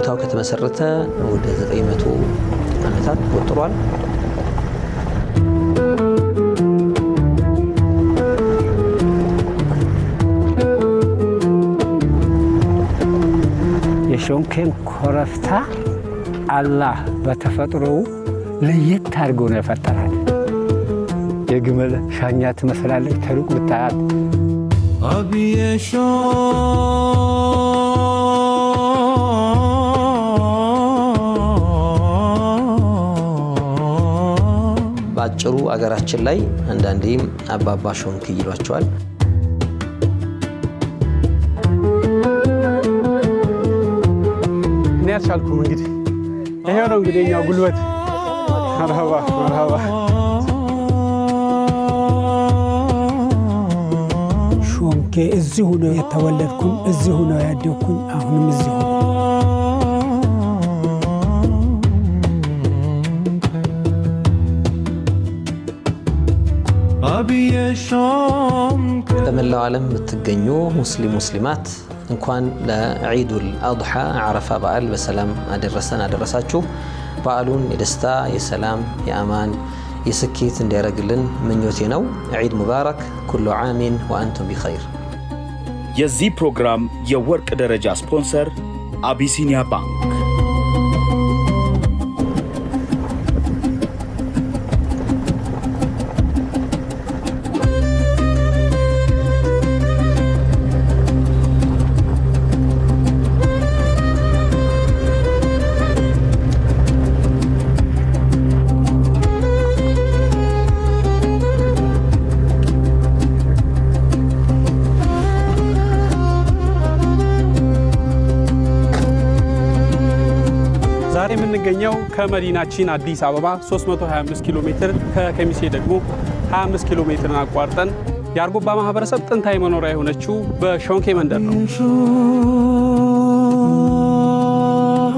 ቦታው ከተመሰረተ ወደ 900 ዓመታት ቆጥሯል። የሾንኬን ኮረብታ አላህ በተፈጥሮው ለየት አድርጎ ነው የፈጠራት። የግመል ሻኛ ትመስላለች ተሩቅ ብታያት። ባጭሩ አገራችን ላይ አንዳንዴም አባባ ሾንክ ይሏቸዋል። እኔ አልቻልኩም እንግዲህ ይሄ ነው እንግዲህ የኛው ጉልበት። መርሃባ መርሃባ። ሾንኬ እዚሁ ነው የተወለድኩኝ፣ እዚሁ ነው ያደግኩኝ፣ አሁንም እዚሁ ነው። በመላው ዓለም የምትገኙ ሙስሊማት እንኳን ለዒዱል አድሓ ዓረፋ በዓል በሰላም አደረሳችሁ። በዓሉን የደስታ፣ የሰላም፣ የአማን፣ የስኬት እንዲያደርግልን ምኞቴ ነው። ዒድ ሙባረክ። ኩሉ ዓሚን ወአንቱም ቢኸይር። የዚህ ፕሮግራም የወርቅ ደረጃ ስፖንሰር አቢሲኒያ ባንክ። ዛሬ የምንገኘው ከመዲናችን አዲስ አበባ 325 ኪሎ ሜትር ከከሚሴ ደግሞ 25 ኪሎ ሜትርን አቋርጠን የአርጎባ ማህበረሰብ ጥንታዊ መኖሪያ የሆነችው በሾንኬ መንደር ነው።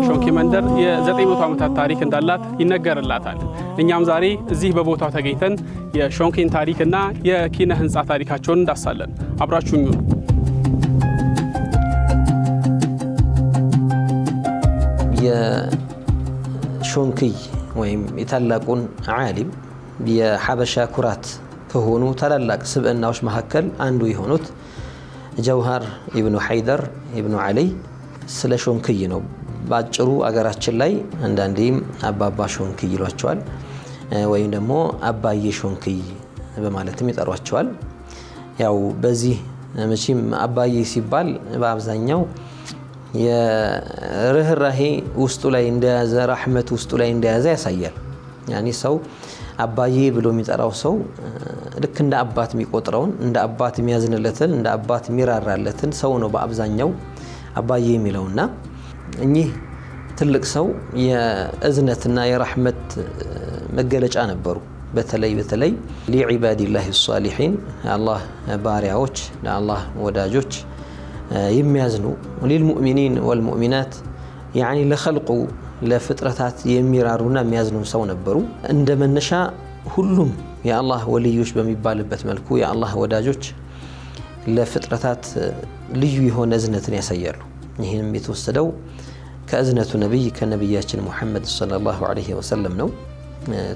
ሾንኬ መንደር የ900 ዓመታት ታሪክ እንዳላት ይነገርላታል። እኛም ዛሬ እዚህ በቦታው ተገኝተን የሾንኬን ታሪክና የኪነ ህንፃ ታሪካቸውን እንዳሳለን። አብራችሁኝ ሁኑ። ሾንክይ ወይም የታላቁን ዓሊም የሐበሻ ኩራት ከሆኑ ታላላቅ ስብዕናዎች መካከል አንዱ የሆኑት ጀውሃር ኢብኑ ሐይደር ኢብኑ ዓሊ ስለ ሾንክይ ነው። ባጭሩ አገራችን ላይ አንዳንዴም አባባ ሾንክይ ይሏቸዋል ወይም ደግሞ አባዬ ሾንክይ በማለትም ይጠሯቸዋል። ያው በዚህ መቼም አባዬ ሲባል በአብዛኛው የርህራሄ ውስጡ ላይ እንደያዘ ረህመት ውስጡ ላይ እንደያዘ ያሳያል። ያኒ ሰው አባዬ ብሎ የሚጠራው ሰው ልክ እንደ አባት የሚቆጥረውን እንደ አባት የሚያዝንለትን እንደ አባት የሚራራለትን ሰው ነው በአብዛኛው አባዬ የሚለውና እኚህ ትልቅ ሰው የእዝነትና የረህመት መገለጫ ነበሩ። በተለይ ሊዒባዲላሂ ሷሊሒን አላህ ባሪያዎች ለአላህ ወዳጆች የሚያዝኑ ሊልሙእሚኒን ወልሙእሚናት ያኒ ለኸልቁ ለፍጥረታት የሚራሩና የሚያዝኑ ሰው ነበሩ። እንደ መነሻ ሁሉም የአላህ ወልዮች በሚባልበት መልኩ የአላህ ወዳጆች ለፍጥረታት ልዩ የሆነ እዝነትን ያሳያሉ። ይህንም የተወሰደው ከእዝነቱ ነቢይ ከነቢያችን ሙሐመድ ሰለላሁ ዐለይሂ ወሰለም ነው።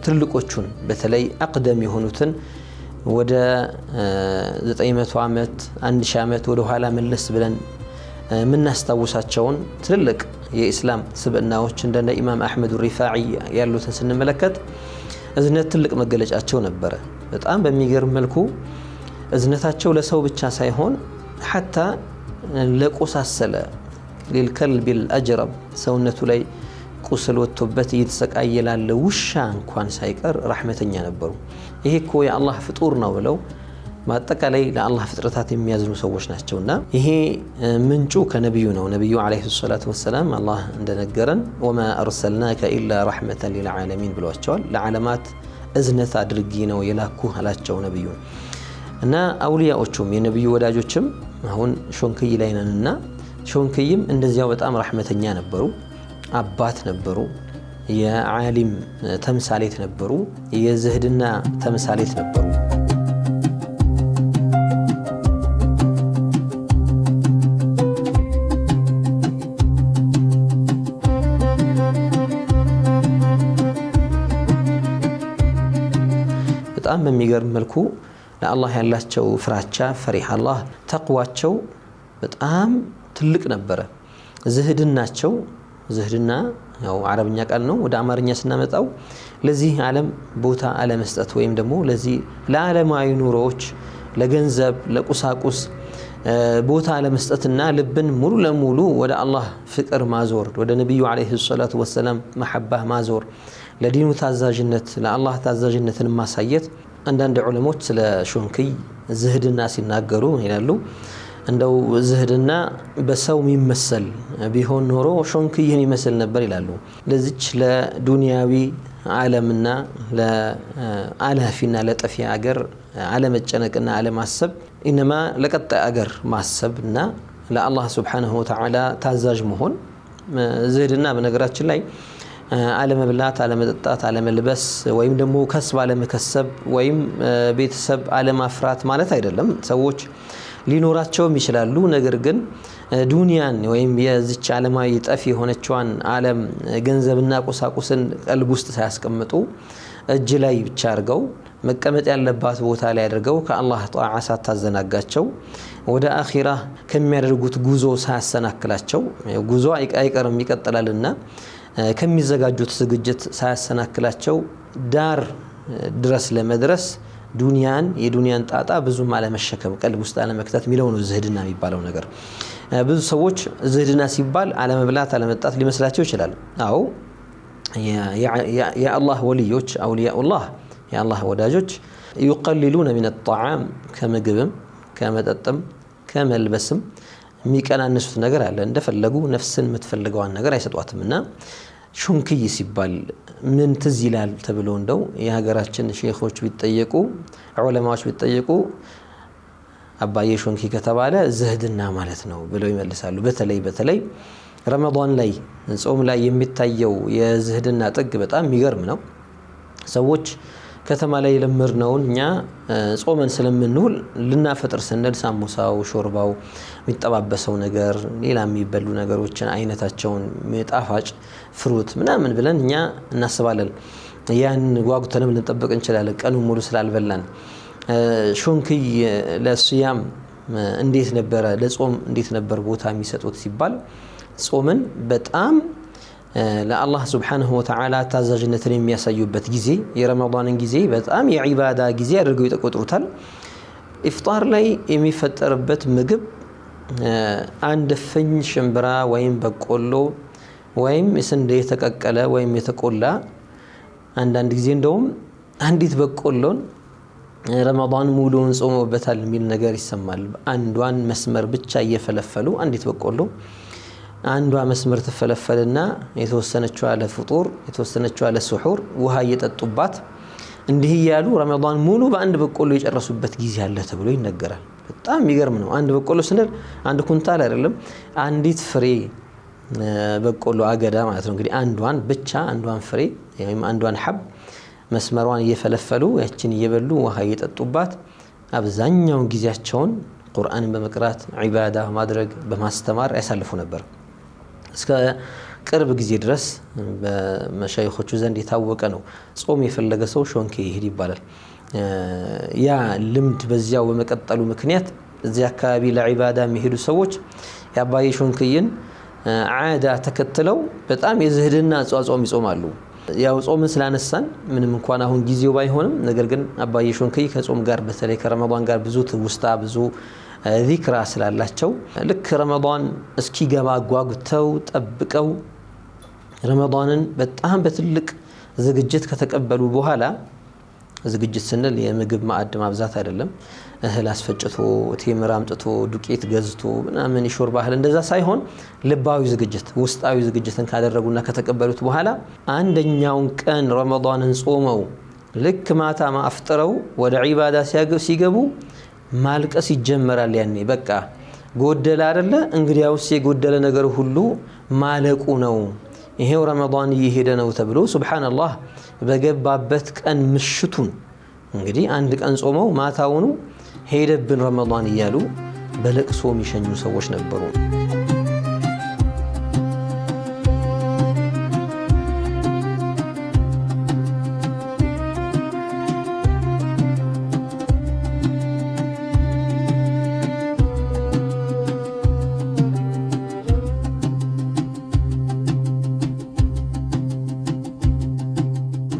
ትልቆቹን በተለይ አቅደም የሆኑትን ወደ 900 ዓመት 1000 ዓመት ወደ ኋላ መለስ ብለን የምናስታውሳቸውን ትልልቅ የኢስላም ስብዕናዎች እንደነ ኢማም አሕመድ ሪፋዒ ያሉትን ስንመለከት እዝነት ትልቅ መገለጫቸው ነበረ። በጣም በሚገርም መልኩ እዝነታቸው ለሰው ብቻ ሳይሆን ሐታ ለቆሳሰለ ሊልከልቢል አጅረብ ሰውነቱ ላይ ቁስል ወጥቶበት እየተሰቃየ ላለ ውሻ እንኳን ሳይቀር ረሕመተኛ ነበሩ። ይሄ እኮ የአላህ ፍጡር ነው ብለው ማጠቃላይ ለአላህ ፍጥረታት የሚያዝኑ ሰዎች ናቸውና ይሄ ምንጩ ከነቢዩ ነው። ነቢዩ ዓለይሂ ሰላቱ ወሰላም አላህ እንደነገረን ወማ አርሰልናከ ኢላ ረሕመተን ሊልዓለሚን ብለዋቸዋል። ለዓለማት እዝነት አድርጊ ነው የላኩህ አላቸው ነቢዩን። እና አውሊያዎቹም የነቢዩ ወዳጆችም አሁን ሾንክይ ላይ ነንና ሾንክይም እንደዚያው በጣም ረሕመተኛ ነበሩ። አባት ነበሩ። የዓሊም ተምሳሌት ነበሩ። የዝህድና ተምሳሌት ነበሩ። በጣም በሚገርም መልኩ ለአላህ ያላቸው ፍራቻ ፈሪሃ አላህ ተቅዋቸው በጣም ትልቅ ነበረ። ዝህድናቸው ዝህድና ያው አረብኛ ቃል ነው ወደ አማርኛ ስናመጣው ለዚህ ዓለም ቦታ አለመስጠት ወይም ደግሞ ለዚህ ለዓለማዊ ኑሮዎች ለገንዘብ ለቁሳቁስ ቦታ አለመስጠትና ልብን ሙሉ ለሙሉ ወደ አላህ ፍቅር ማዞር ወደ ነብዩ አለይሂ ሰላቱ ወሰለም መሐባህ ማዞር ለዲኑ ታዛዥነት ለአላህ ታዛዥነትን ማሳየት አንዳንድ ዑለሞች ስለ ሾንክይ ዝህድና ሲናገሩ ይላሉ እንደው ዝህድና በሰው የሚመስል ቢሆን ኖሮ ሾንክይን ይመስል ነበር ይላሉ። ለዚች ለዱንያዊ ዓለምና ለአላፊና ለጠፊ አገር አለመጨነቅና አለማሰብ ኢነማ ለቀጣይ አገር ማሰብና ለአላህ ሱብሓነሁ ወተዓላ ታዛዥ መሆን ዝህድና በነገራችን ላይ አለመብላት አለመጠጣት አለመልበስ ወይም ደግሞ ከስብ አለመከሰብ ወይም ቤተሰብ አለማፍራት ማለት አይደለም። ሰዎች ሊኖራቸውም ይችላሉ። ነገር ግን ዱንያን ወይም የዚች ዓለማዊ ጠፊ የሆነችዋን ዓለም ገንዘብና ቁሳቁስን ቀልብ ውስጥ ሳያስቀምጡ እጅ ላይ ብቻ አድርገው መቀመጥ ያለባት ቦታ ላይ አድርገው ከአላህ ጧዓ ሳታዘናጋቸው ወደ አኺራ ከሚያደርጉት ጉዞ ሳያሰናክላቸው ጉዞ አይቀርም ይቀጥላልና ከሚዘጋጁት ዝግጅት ሳያሰናክላቸው ዳር ድረስ ለመድረስ ዱንያን የዱንያን ጣጣ ብዙም አለመሸከም ቀልብ ውስጥ አለመክተት ሚለው ነው ዝህድና የሚባለው ነገር። ብዙ ሰዎች ዝህድና ሲባል አለመብላት አለመጣት ሊመስላቸው ይችላል። አዎ የአላህ ወልዮች አውሊያኡላህ የአላህ ወዳጆች يقللون من الطعام ከምግብም ከመጠጥም ከመልበስም የሚቀናነሱት ነገር አለ። እንደፈለጉ ነፍስን የምትፈልገዋን ነገር አይሰጧትምና ሾንክይ ሲባል ምን ትዝ ይላል ተብሎ እንደው የሀገራችን ሼኾች ቢጠየቁ ዑለማዎች ቢጠየቁ አባዬ ሾንክይ ከተባለ ዝህድና ማለት ነው ብለው ይመልሳሉ። በተለይ ረመዳን ላይ ጾም ላይ የሚታየው የዝህድና ጥግ በጣም የሚገርም ነው። ሰዎች ከተማ ላይ ለምርነውን እኛ ጾመን ስለምንውል ልናፈጥር ስንል ሳሙሳው ሾርባው የሚጠባበሰው ነገር ሌላ የሚበሉ ነገሮችን አይነታቸውን ጣፋጭ ፍሩት ምናምን ብለን እኛ እናስባለን። ያን ጓጉተንም ልንጠብቅ እንችላለን ቀኑ ሙሉ ስላልበላን። ሾንክይ ለሱያም እንዴት ነበረ ለጾም እንዴት ነበር ቦታ የሚሰጡት ሲባል ጾምን በጣም ለአላህ ሱብሓነሁ ወተዓላ ታዛዥነትን የሚያሳዩበት ጊዜ የረመዳንን ጊዜ በጣም የዒባዳ ጊዜ አድርገው ይቆጥሩታል። ኢፍጣር ላይ የሚፈጠርበት ምግብ አንድ ፍኝ ሽምብራ ወይም በቆሎ ወይም ስንዴ የተቀቀለ ወይም የተቆላ አንዳንድ ጊዜ እንደውም አንዲት በቆሎን ረመዳን ሙሉውን ጾመውበታል የሚል ነገር ይሰማል። አንዷን መስመር ብቻ እየፈለፈሉ አንዲት በቆሎ አንዷ መስመር ተፈለፈልና የተወሰነችው አለ ፍጡር የተወሰነችው አለ ሱሑር ውሃ እየጠጡባት እንዲህ ያሉ ረመዳን ሙሉ በአንድ በቆሎ የጨረሱበት ጊዜ አለ ተብሎ ይነገራል። በጣም የሚገርም ነው። አንድ በቆሎ ስንል አንድ ኩንታል አይደለም፣ አንዲት ፍሬ በቆሎ አገዳ ማለት ነው። እንግዲህ አንዷን ብቻ አንዷን ፍሬ ወይም አንዷን ሐብ መስመሯን እየፈለፈሉ ያችን እየበሉ ውሃ እየጠጡባት አብዛኛውን ጊዜያቸውን ቁርአንን በመቅራት ዒባዳ ማድረግ በማስተማር ያሳልፉ ነበር። እስከ ቅርብ ጊዜ ድረስ በመሻይኾቹ ዘንድ የታወቀ ነው። ጾም የፈለገ ሰው ሾንክይ ይሄድ ይባላል። ያ ልምድ በዚያው በመቀጠሉ ምክንያት እዚያ አካባቢ ለዒባዳ የሚሄዱ ሰዎች የአባዬ ሾንክይን ዓዳ ተከትለው በጣም የዝህድና ጾም ይጾማሉ። ያው ጾምን ስላነሳን ምንም እንኳን አሁን ጊዜው ባይሆንም ነገር ግን አባዬ ሾንክይ ከጾም ጋር በተለይ ከረመዳን ጋር ብዙ ትውስታ ብዙ ዚክራ ስላላቸው ልክ ረመዳን እስኪገባ ጓጉተው ጠብቀው ረመዳንን በጣም በትልቅ ዝግጅት ከተቀበሉ በኋላ ዝግጅት ስንል የምግብ ማዕድ ማብዛት አይደለም፣ እህል አስፈጭቶ ቴምር አምጥቶ ዱቄት ገዝቶ ምናምን ይሾርባ እህል እንደዛ ሳይሆን ልባዊ ዝግጅት ውስጣዊ ዝግጅትን ካደረጉና ከተቀበሉት በኋላ አንደኛውን ቀን ረመዳንን ጾመው ልክ ማታ ማፍጥረው ወደ ዒባዳ ሲገቡ ማልቀስ ይጀመራል። ያኔ በቃ ጎደለ አይደለ እንግዲያውስ የጎደለ ነገር ሁሉ ማለቁ ነው፣ ይሄው ረመዳን እየሄደ ነው ተብሎ ሱብሃንአላህ በገባበት ቀን ምሽቱን እንግዲህ አንድ ቀን ጾመው ማታውኑ ሄደብን ረመዳን እያሉ በለቅሶ የሚሸኙ ሰዎች ነበሩ።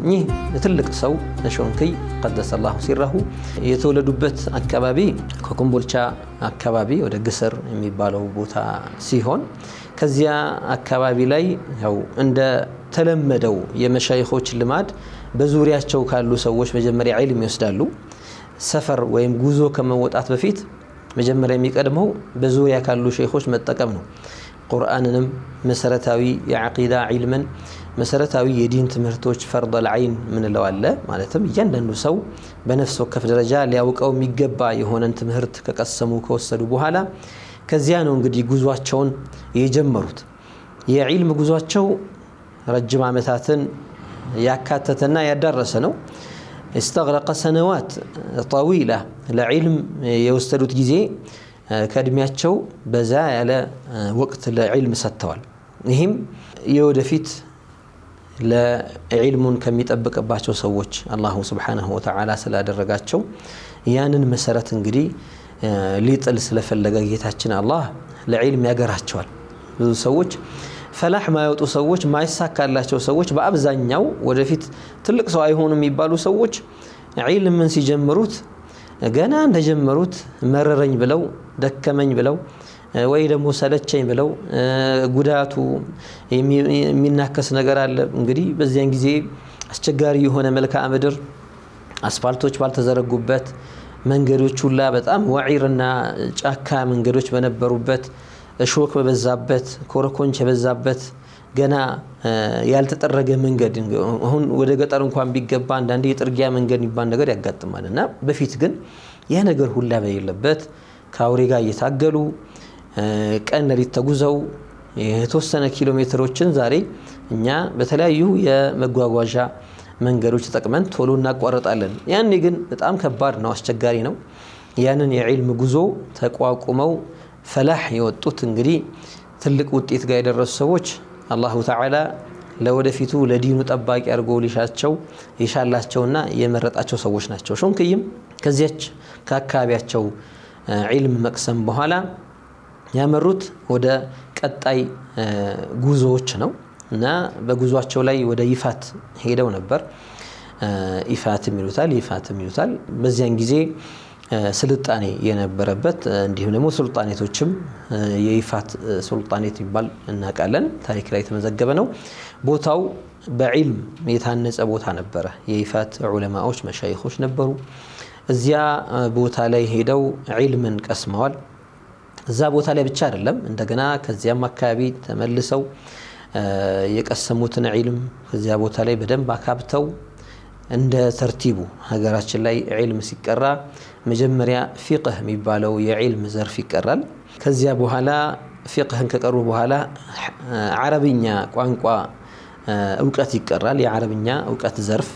ይህ ትልቅ ሰው ሾንክይ ቀደሰላሁ ሲረሁ የተወለዱበት አካባቢ ከኮምቦልቻ አካባቢ ወደ ግስር የሚባለው ቦታ ሲሆን ከዚያ አካባቢ ላይ ያው እንደ ተለመደው የመሻይኾች ልማድ በዙሪያቸው ካሉ ሰዎች መጀመሪያ ዒልም ይወስዳሉ። ሰፈር ወይም ጉዞ ከመወጣት በፊት መጀመሪያ የሚቀድመው በዙሪያ ካሉ ሸይኾች መጠቀም ነው። ቁርአንንም መሰረታዊ የዓቂዳ ዒልምን መሰረታዊ የዲን ትምህርቶች ፈርደል ዐይን ምንለው አለ። ማለትም እያንዳንዱ ሰው በነፍስ ወከፍ ደረጃ ሊያውቀው የሚገባ የሆነን ትምህርት ከቀሰሙ ከወሰዱ በኋላ ከዚያ ነው እንግዲህ ጉዟቸውን የጀመሩት። የዒልም ጉዟቸው ረጅም ዓመታትን ያካተተና ያዳረሰ ነው። استغرق سنوات طويلة لعلم يوستدوت جزء كادمياتشو بزا على وقت لعلم ستوال نهم يودفيت لعلم كم يتأبك أباتشو سووش الله سبحانه وتعالى سلا درقاتشو يانن مسارة انقري ليتل سلف اللقاقيتاتشنا الله لعلم يقراتشوال بذو سووش ፈላህ ማይወጡ ሰዎች ማይሳካላቸው ሰዎች በአብዛኛው ወደፊት ትልቅ ሰው አይሆኑም የሚባሉ ሰዎች ዒልምን ሲጀምሩት ገና እንደጀመሩት መረረኝ ብለው ደከመኝ ብለው ወይ ደግሞ ሰለቸኝ ብለው ጉዳቱ የሚናከስ ነገር አለ። እንግዲህ በዚያን ጊዜ አስቸጋሪ የሆነ መልክዓ ምድር አስፋልቶች ባልተዘረጉበት መንገዶች ሁላ በጣም ወዒርና ጫካ መንገዶች በነበሩበት እሾክ በበዛበት ኮረኮንች በበዛበት ገና ያልተጠረገ መንገድ አሁን ወደ ገጠር እንኳን ቢገባ አንዳንዴ የጥርጊያ መንገድ ይባል ነገር ያጋጥማልና በፊት ግን ያ ነገር ሁላ በየለበት ካውሬ ጋር እየታገሉ ቀን ለሊት ተጉዘው የተወሰነ ኪሎ ሜትሮችን ዛሬ እኛ በተለያዩ የመጓጓዣ መንገዶች ተጠቅመን ቶሎ እናቋርጣለን። ያኔ ግን በጣም ከባድ ነው፣ አስቸጋሪ ነው። ያንን የዒልም ጉዞ ተቋቁመው ፈላህ የወጡት እንግዲህ ትልቅ ውጤት ጋር የደረሱ ሰዎች አላሁ ተዓላ ለወደፊቱ ለዲኑ ጠባቂ አድርጎ ሊሻቸው ይሻላቸውና የመረጣቸው ሰዎች ናቸው። ሾንክይም ከዚያች ከአካባቢያቸው ዒልም መቅሰም በኋላ ያመሩት ወደ ቀጣይ ጉዞዎች ነው እና በጉዟቸው ላይ ወደ ይፋት ሄደው ነበር። ይፋትም ይሉታል። በዚያን ጊዜ ስልጣኔ የነበረበት እንዲሁም ደግሞ ሱልጣኔቶችም የይፋት ሱልጣኔት ይባል እናውቃለን። ታሪክ ላይ የተመዘገበ ነው። ቦታው በዒልም የታነጸ ቦታ ነበረ። የይፋት ዑለማዎች መሻይኾች ነበሩ። እዚያ ቦታ ላይ ሄደው ዒልምን ቀስመዋል። እዛ ቦታ ላይ ብቻ አይደለም፣ እንደገና ከዚያም አካባቢ ተመልሰው የቀሰሙትን ዒልም ከዚያ ቦታ ላይ በደንብ አካብተው እንደ ተርቲቡ ሀገራችን ላይ ዒልም ሲቀራ መጀመሪያ ፊቅህ የሚባለው የዒልም ዘርፍ ይቀራል። ከዚያ በኋላ ፊቅህን ከቀሩ በኋላ አረብኛ ቋንቋ እውቀት ይቀራል። የአረብኛ እውቀት ዘርፍ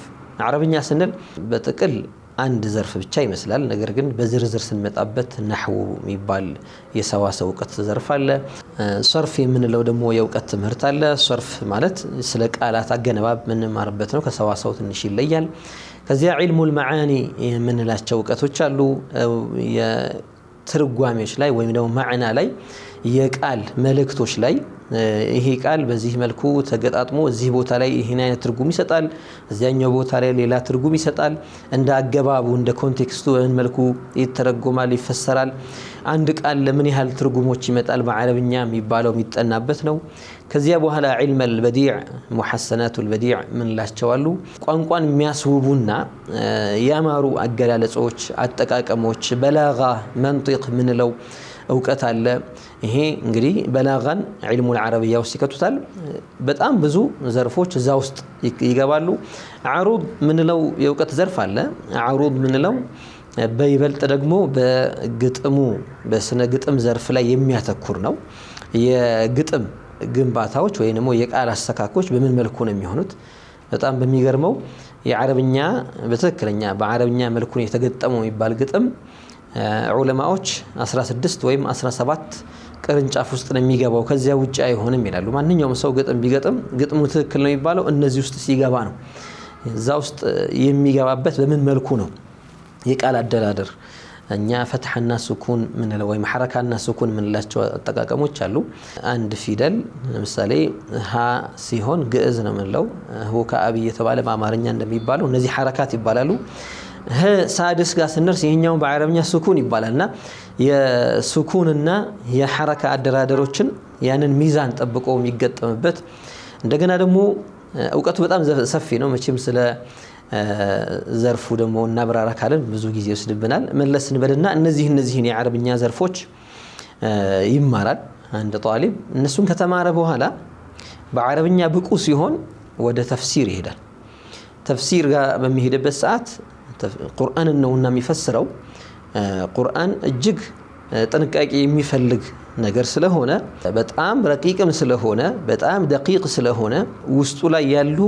አረብኛ ስንል በጥቅል አንድ ዘርፍ ብቻ ይመስላል። ነገር ግን በዝርዝር ስንመጣበት ነህው የሚባል የሰዋሰው እውቀት ዘርፍ አለ። ሰርፍ የምንለው ደግሞ የእውቀት ትምህርት አለ። ሰርፍ ማለት ስለ ቃላት አገነባብ ምንማርበት ነው። ከሰዋሰው ትንሽ ይለያል። ከዚያ ዒልሙል መዓኒ የምንላቸው እውቀቶች አሉ። የትርጓሜዎች ላይ ወይም ደግሞ ማዕና ላይ የቃል መልእክቶች ላይ ይሄ ቃል በዚህ መልኩ ተገጣጥሞ እዚህ ቦታ ላይ ይሄን አይነት ትርጉም ይሰጣል፣ እዚያኛው ቦታ ላይ ሌላ ትርጉም ይሰጣል። እንደ አገባቡ እንደ ኮንቴክስቱ በምን መልኩ ይተረጎማል፣ ይፈሰራል። አንድ ቃል ለምን ያህል ትርጉሞች ይመጣል በአረብኛ የሚባለው የሚጠናበት ነው። ከዚያ በኋላ ዒልመል በዲዕ ሙሐሰናቱል በዲዕ ምንላቸው አሉ። ቋንቋን የሚያስውቡና ያማሩ አገላለጾች፣ አጠቃቀሞች፣ በላጋ መንጢቅ ምንለው እውቀት አለ። ይሄ እንግዲህ በላጋን ዒልሙል ዓረብያ ውስጥ ይከቱታል። በጣም ብዙ ዘርፎች እዛ ውስጥ ይገባሉ። ዓሩድ ምንለው የእውቀት ዘርፍ አለ። ዓሩድ ምንለው በይበልጥ ደግሞ በግጥሙ በስነ ግጥም ዘርፍ ላይ የሚያተኩር ነው። የግጥም ግንባታዎች ወይም ደግሞ የቃል አስተካኮች በምን መልኩ ነው የሚሆኑት? በጣም በሚገርመው የዓረብኛ በትክክለኛ በዓረብኛ መልኩ የተገጠመው የሚባል ግጥም ዑለማዎች 16 ወይም 17 ቅርንጫፍ ውስጥ ነው የሚገባው፣ ከዚያ ውጪ አይሆንም ይላሉ። ማንኛውም ሰው ግጥም ቢገጥም ግጥሙ ትክክል ነው የሚባለው እነዚህ ውስጥ ሲገባ ነው። እዛ ውስጥ የሚገባበት በምን መልኩ ነው? የቃል አደላደር እኛ ፈትሐና ሱኩን ምን ነው ወይ ሐረካና ሱኩን ምን ላቸው አጠቃቀሞች አሉ አንድ ፊደል ለምሳሌ ሀ ሲሆን ግዕዝ ነው ምንለው ሁ ከአብ የተባለ በአማርኛ እንደሚባለው እነዚህ ሐረካት ይባላሉ ህ ሳድስ ጋር ስንርስ ይሄኛው በአረብኛ ሱኩን ይባላልና የሱኩንና የሐረካ አደራደሮችን ያንን ሚዛን ጠብቆ የሚገጠምበት እንደገና ደግሞ እውቀቱ በጣም ሰፊ ነው መቼም ስለ ዘርፉ ደግሞ እናብራራ ካለን ብዙ ጊዜ ይወስድብናል መለስ እንበልና እነዚህን የአረብኛ ዘርፎች ይማራል አንድ ጧሊብ እነሱን ከተማረ በኋላ በአረብኛ ብቁ ሲሆን ወደ ተፍሲር ይሄዳል ተፍሲር ጋር በሚሄድበት ሰዓት ቁርአን ነውና የሚፈስረው ቁርአን እጅግ ጥንቃቄ የሚፈልግ ነገር ስለሆነ በጣም ረቂቅም ስለሆነ በጣም ደቂቅ ስለሆነ ውስጡ ላይ ያሉ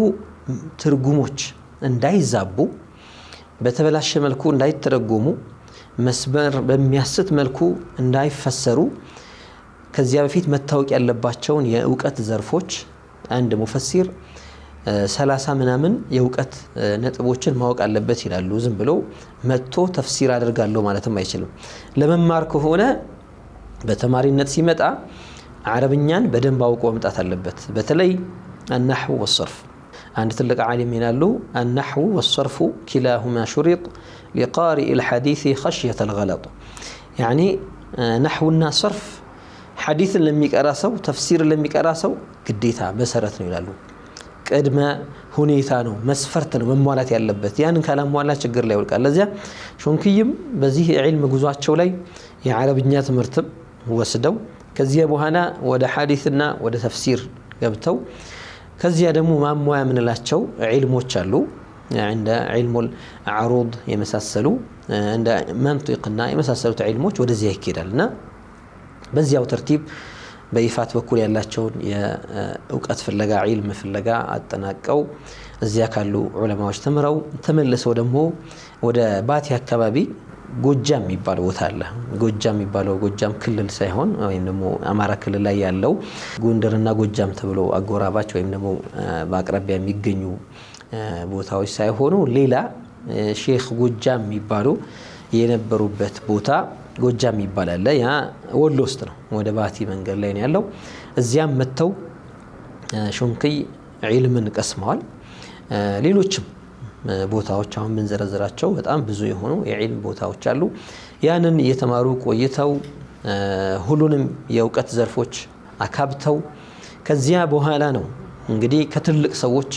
ትርጉሞች እንዳይዛቡ በተበላሸ መልኩ እንዳይተረጎሙ መስመር በሚያስት መልኩ እንዳይፈሰሩ ከዚያ በፊት መታወቅ ያለባቸውን የእውቀት ዘርፎች አንድ ሙፈሲር 30 ምናምን የእውቀት ነጥቦችን ማወቅ አለበት ይላሉ ዝም ብሎ መጥቶ ተፍሲር አድርጋለሁ ማለትም አይችልም ለመማር ከሆነ በተማሪነት ሲመጣ አረብኛን በደንብ አውቆ መምጣት አለበት በተለይ النحو والصرف عند تلك عالم ينالو النحو والصرف كلاهما شرط لقارئ الحديث خشية الغلط يعني نحونا صرف حديث لم يقراسو تفسير لم يقراسو ግዴታ መሰረት ነው ይላሉ ቅድመ ሁኔታ ነው መስፈርት ነው መሟላት ያለበት ያንን ካላሟላ ችግር ላይ ይወልቃል ለዚያ ሾንክይም በዚህ ዒልም ጉዟቸው ላይ የአረብኛ ትምህርትም ወስደው ከዚያ በኋላ ወደ ሐዲስና ወደ ተፍሲር ገብተው ከዚያ ደግሞ ማሟያ ምንላቸው ዒልሞች አሉ عند علم العروض የመሳሰሉ እንደ መንጢቅና የመሳሰሉት ዒልሞች ወደዚያ ይኬዳልና በዚያው ተርቲብ በይፋት በኩል ያላቸውን የእውቀት ፍለጋ ዒልም ፍለጋ አጠናቀው እዚያ ካሉ ዑለማዎች ተምረው ተመልሰው ደግሞ ወደ ባቲ አካባቢ ጎጃም የሚባለው ቦታ አለ ጎጃም የሚባለው ጎጃም ክልል ሳይሆን ወይም ደግሞ አማራ ክልል ላይ ያለው ጎንደርና ጎጃም ተብሎ አጎራባች ወይም ደግሞ በአቅራቢያ የሚገኙ ቦታዎች ሳይሆኑ ሌላ ሼክ ጎጃም የሚባሉ የነበሩበት ቦታ ጎጃም ይባላል ያ ወሎ ውስጥ ነው ወደ ባቲ መንገድ ላይ ነው ያለው እዚያም መተው ሾንክይ ዒልምን ቀስመዋል ሌሎችም ቦታዎች አሁን ብንዘረዝራቸው በጣም ብዙ የሆኑ የዒልም ቦታዎች አሉ ያንን እየተማሩ ቆይተው ሁሉንም የእውቀት ዘርፎች አካብተው ከዚያ በኋላ ነው እንግዲህ ከትልቅ ሰዎች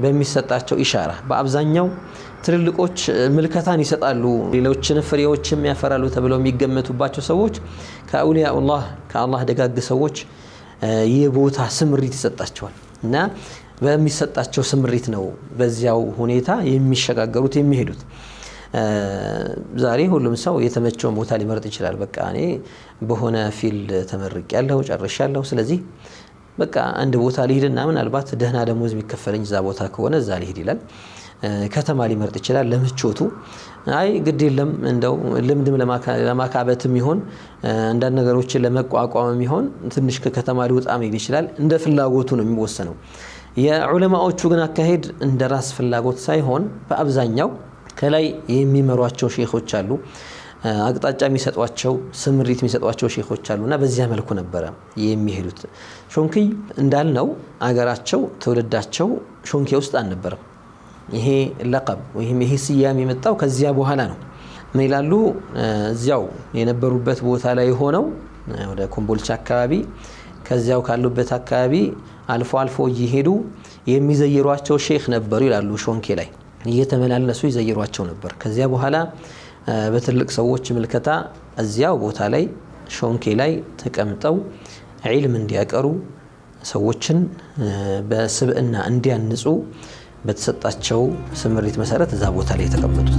በሚሰጣቸው ኢሻራ በአብዛኛው ትልልቆች ምልከታን ይሰጣሉ ሌሎችን ፍሬዎችም ያፈራሉ ተብለው የሚገመቱባቸው ሰዎች ከአውሊያኡላህ ከአላህ ደጋግ ሰዎች የቦታ ስምሪት ይሰጣቸዋል እና በሚሰጣቸው ስምሪት ነው በዚያው ሁኔታ የሚሸጋገሩት የሚሄዱት ዛሬ ሁሉም ሰው የተመቸውን ቦታ ሊመርጥ ይችላል በቃ እኔ በሆነ ፊልድ ተመርቄያለሁ ጨርሻለሁ ስለዚህ በቃ አንድ ቦታ ሊሄድና ምናልባት ደህና ደሞዝ የሚከፈለኝ እዛ ቦታ ከሆነ እዛ ሊሄድ ይላል ከተማ ሊመርጥ ይችላል ለምቾቱ አይ ግድ የለም እንደው ልምድም ለማካበትም ይሆን አንዳንድ ነገሮችን ለመቋቋምም ይሆን ትንሽ ከከተማ ሊወጣም ይችላል እንደ ፍላጎቱ ነው የሚወሰነው የዑለማዎቹ ግን አካሄድ እንደ ራስ ፍላጎት ሳይሆን በአብዛኛው ከላይ የሚመሯቸው ሼኾች አሉ አቅጣጫ የሚሰጧቸው ስምሪት የሚሰጧቸው ሼኾች አሉና በዚያ መልኩ ነበር የሚሄዱት ሾንኪ እንዳልነው አገራቸው ትውልዳቸው ሾንኪ ውስጥ አልነበረም ይሄ ለቀብ ወይም ይሄ ስያሜ የመጣው ከዚያ በኋላ ነው ምን ይላሉ እዚያው የነበሩበት ቦታ ላይ ሆነው ወደ ኮምቦልቻ አካባቢ ከዚያው ካሉበት አካባቢ አልፎ አልፎ እየሄዱ የሚዘይሯቸው ሼኽ ነበሩ ይላሉ ሾንኬ ላይ እየተመላለሱ ይዘይሯቸው ነበር ከዚያ በኋላ በትልቅ ሰዎች ምልከታ እዚያው ቦታ ላይ ሾንኬ ላይ ተቀምጠው ዒልም እንዲያቀሩ ሰዎችን በስብዕና እንዲያንጹ በተሰጣቸው ስምሪት መሰረት እዛ ቦታ ላይ ተቀመጡት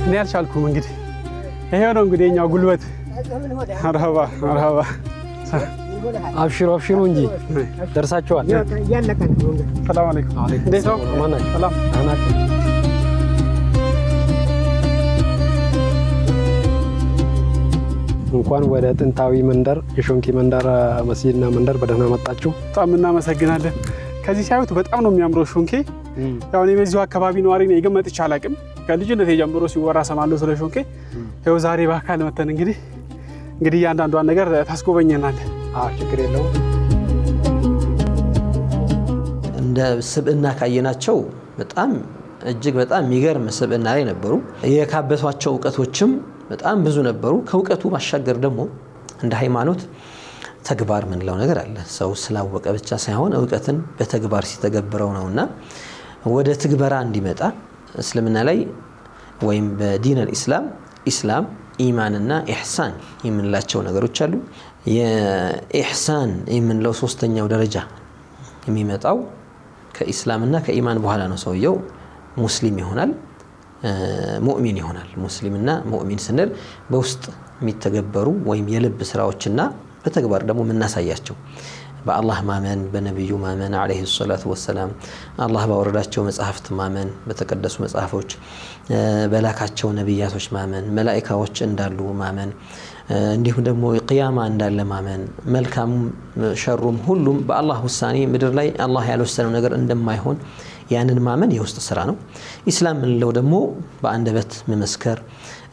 እኔ አልቻልኩም እንግዲህ ይሄው ነው እንግዲህ የኛው ጉልበት መርሐባ መርሐባ አብሽሩ አብሽሩ እንጂ ደርሳችኋል ያለቀን ሰላም አለይኩም እንዴት ነው ማናችሁ ሰላም አናችሁ እንኳን ወደ ጥንታዊ መንደር የሾንኬ መንደር መስጂድና መንደር በደህና መጣችሁ። በጣም እናመሰግናለን። ከዚህ ሲያዩት በጣም ነው የሚያምረው ሾንኬ። ያው እኔ በዚሁ አካባቢ ነዋሪ ነኝ፣ ግን መጥቼ አላውቅም። ከልጅነቴ ጀምሮ ሲወራ ሰማለሁ ስለ ሾንኬ። ይኸው ዛሬ በአካል መተን እንግዲህ እያንዳንዷን ነገር ታስጎበኘናለህ። ችግር የለውም። እንደ ስብዕና ካየናቸው በጣም እጅግ በጣም የሚገርም ስብዕና ላይ ነበሩ። የካበቷቸው እውቀቶችም በጣም ብዙ ነበሩ። ከእውቀቱ ባሻገር ደግሞ እንደ ሃይማኖት ተግባር ምንለው ነገር አለ። ሰው ስላወቀ ብቻ ሳይሆን እውቀትን በተግባር ሲተገብረው ነውና ወደ ትግበራ እንዲመጣ እስልምና ላይ ወይም በዲን ኢስላም ኢማንና ኢህሳን የምንላቸው ነገሮች አሉ። የኢህሳን የምንለው ሶስተኛው ደረጃ የሚመጣው ከኢስላምና ከኢማን በኋላ ነው። ሰውየው ሙስሊም ይሆናል፣ ሙእሚን ይሆናል። ሙስሊምና ሙእሚን ስንል በውስጥ የሚተገበሩ ወይም የልብ ስራዎችና በተግባር ደግሞ የምናሳያቸው በአላህ ማመን፣ በነቢዩ ማመን አለይሂ ሰላቱ ወሰላም፣ አላህ ባወረዳቸው መጽሐፍት ማመን፣ በተቀደሱ መጽሐፎች በላካቸው ነቢያቶች ማመን፣ መላኢካዎች እንዳሉ ማመን፣ እንዲሁም ደግሞ ቅያማ እንዳለ ማመን፣ መልካሙም ሸሩም ሁሉም በአላህ ውሳኔ ምድር ላይ አላህ ያልወሰነው ነገር እንደማይሆን ያንን ማመን የውስጥ ስራ ነው። ኢስላም ምንለው ደግሞ በአንደበት መመስከር፣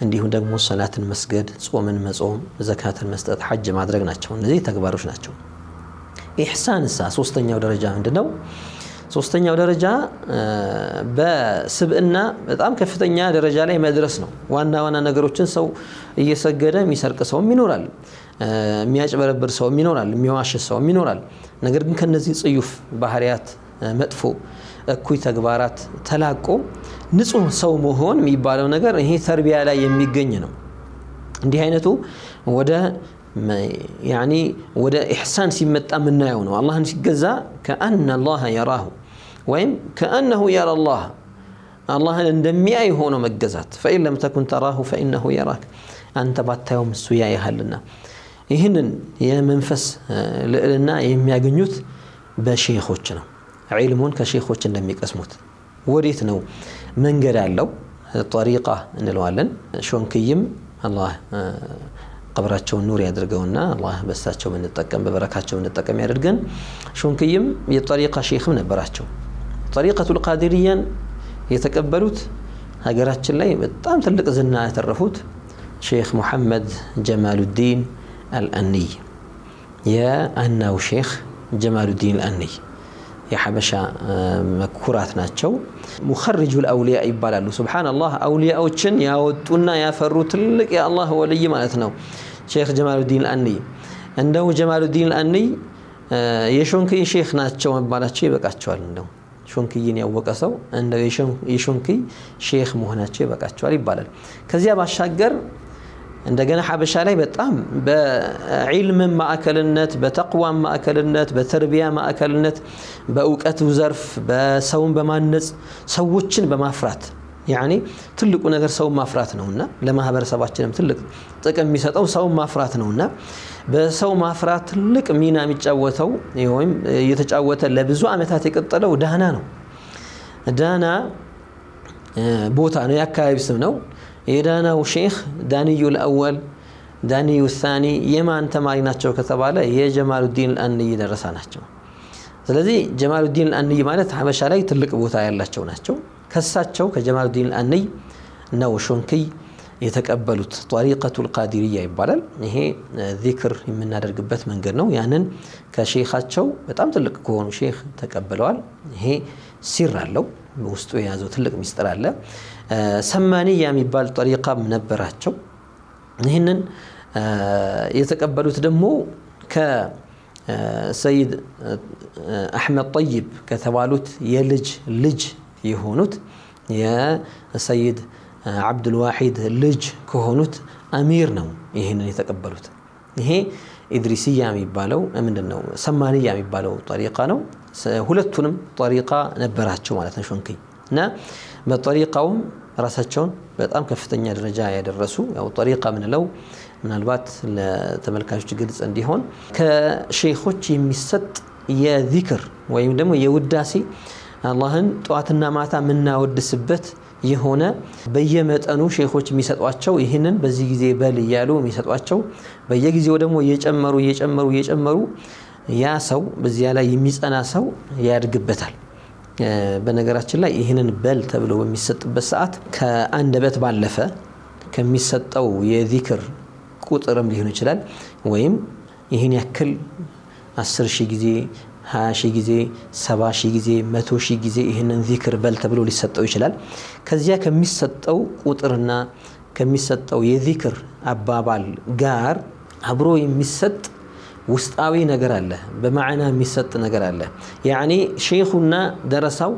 እንዲሁም ደግሞ ሰላትን መስገድ፣ ጾምን መጾም፣ ዘካትን መስጠት፣ ሐጅ ማድረግ ናቸው። እነዚህ ተግባሮች ናቸው። ኢህሳን ሶስተኛው ደረጃ ምንድነው? ሶስተኛው ደረጃ በስብዕና በጣም ከፍተኛ ደረጃ ላይ መድረስ ነው። ዋና ዋና ነገሮችን ሰው እየሰገደ የሚሰርቅ ሰውም ይኖራል፣ የሚያጭበረብር ሰውም ይኖራል፣ የሚዋሽ ሰውም ይኖራል። ነገር ግን ከነዚህ ጽዩፍ ባህሪያት መጥፎ እኩይ ተግባራት ተላቆ ንጹህ ሰው መሆን የሚባለው ነገር ይሄ ተርቢያ ላይ የሚገኝ ነው። እንዲህ አይነቱ ወደ ኢህሳን ሲመጣ ምናየው ነው። አላህን ሲገዛ ከአነ አላህ የራሁ ወይም ከአነሁ የራ አላህ፣ አላህን እንደሚያይ ሆኖ መገዛት። ፈኢን ለም ተኩን ተራሁ ፈኢነሁ የራክ፣ አንተ ባታየውም እሱ ያይሃልና። ይህንን የመንፈስ ልዕልና የሚያገኙት በሼኾች ነው። ዒልሙን ከሼኾች እንደሚቀስሙት። ወዴት ነው መንገድ አለው? ጠሪቃ እንለዋለን። ሾንክይም አላህ ቀብራቸውን ኑር ያድርገውና አላህ በሳቸው ምንጠቀም በበረካቸው ምንጠቀም ያድርገን። ሾንክይም የጠሪቃ ሼኽም ነበራቸው። ጠሪቀቱል ቃዲርያን የተቀበሉት ሀገራችን ላይ በጣም ትልቅ ዝና ያተረፉት ሼኽ ሙሐመድ ጀማሉዲን አልአኒይ፣ የአናው ሼኽ ጀማሉዲን አልአኒይ የሐበሻ መኩራት ናቸው። ሙኸርጁል አውሊያ ይባላሉ። ሱብሃንአላህ አውሊያዎችን ያወጡና ያፈሩ ትልቅ የአላህ ወልይ ማለት ነው ሼኽ ጀማሉዲን አልአኒይ። እንደው ጀማሉዲን አልአኒይ የሾንክይ ሼኽ ናቸው መባላቸው ይበቃቸዋል። እንደው ሾንክይን ያወቀ ሰው እንደው የሾንክይ ሼኽ መሆናቸው ይበቃቸዋል ይባላል። ከዚያ ባሻገር እንደገና ሐበሻ ላይ በጣም በዒልም ማዕከልነት፣ በተቅዋ ማዕከልነት፣ በተርቢያ ማዕከልነት፣ በእውቀቱ ዘርፍ በሰውን በማነጽ ሰዎችን በማፍራት ትልቁ ነገር ሰውን ማፍራት ነውና ለማህበረሰባችንም ትልቅ ጥቅም የሚሰጠው ሰውን ማፍራት ነውና በሰው ማፍራት ትልቅ ሚና የሚጫወተው ወይም እየተጫወተ ለብዙ ዓመታት የቀጠለው ዳና ነው። ዳና ቦታ ነው፣ የአካባቢ ስም ነው። የዳናው ሼኽ ዳንዩ ልአወል ዳንዩ ሳኒ የማን ተማሪ ናቸው ከተባለ የጀማሉዲን አልአኒይ ደረሳ ናቸው። ስለዚህ ጀማሉዲን አልአኒይ ማለት ሐበሻ ላይ ትልቅ ቦታ ያላቸው ናቸው። ከሳቸው ከጀማሉዲን አልአኒይ ነው ሾንክይ የተቀበሉት። ጠሪቀቱል ቃዲርያ ይባላል። ይሄ ዚክር የምናደርግበት መንገድ ነው። ያንን ከሼኻቸው በጣም ትልቅ ከሆኑ ሼኽ ተቀብለዋል። ይሄ ሲር አለው፣ በውስጡ የያዘው ትልቅ ሚስጥር አለ። ሰማንያ የሚባል ጠሪቃም ነበራቸው። ይህንን የተቀበሉት ደግሞ ከሰይድ አሕመድ ጠይብ ከተባሉት የልጅ ልጅ የሆኑት የሰይድ ዓብዱልዋሒድ ልጅ ከሆኑት አሚር ነው ይህንን የተቀበሉት። ይሄ ኢድሪስያ የሚባለው ምንድነው? ሰማንያ የሚባለው ጠሪቃ ነው። ሁለቱንም ጠሪቃ ነበራቸው ማለት ነው ሾንክይ እና በጠሪቃውም ራሳቸውን በጣም ከፍተኛ ደረጃ ያደረሱ። ያው ጠሪቃ ምንለው ምናልባት ለተመልካቾች ግልጽ እንዲሆን ከሼኾች የሚሰጥ የዚክር ወይም ደግሞ የውዳሴ አላህን ጠዋትና ማታ የምናወድስበት የሆነ በየመጠኑ ሼኾች የሚሰጧቸው ይህንን በዚህ ጊዜ በል እያሉ የሚሰጧቸው በየጊዜው ደግሞ እየጨመሩ ያ ሰው በዚያ ላይ የሚጸና ሰው ያድግበታል። በነገራችን ላይ ይህንን በል ተብሎ በሚሰጥበት ሰዓት ከአንደበት ባለፈ ከሚሰጠው የዚክር ቁጥርም ሊሆን ይችላል። ወይም ይህን ያክል 10,000 ጊዜ 20,000 ጊዜ 70,000 ጊዜ 100,000 ጊዜ ይህንን ዚክር በል ተብሎ ሊሰጠው ይችላል። ከዚያ ከሚሰጠው ቁጥርና ከሚሰጠው የዚክር አባባል ጋር አብሮ የሚሰጥ ውስጣዊ ነገር አለ፣ በማዕና የሚሰጥ ነገር አለ። ያኒ ሼኹና ደረሳው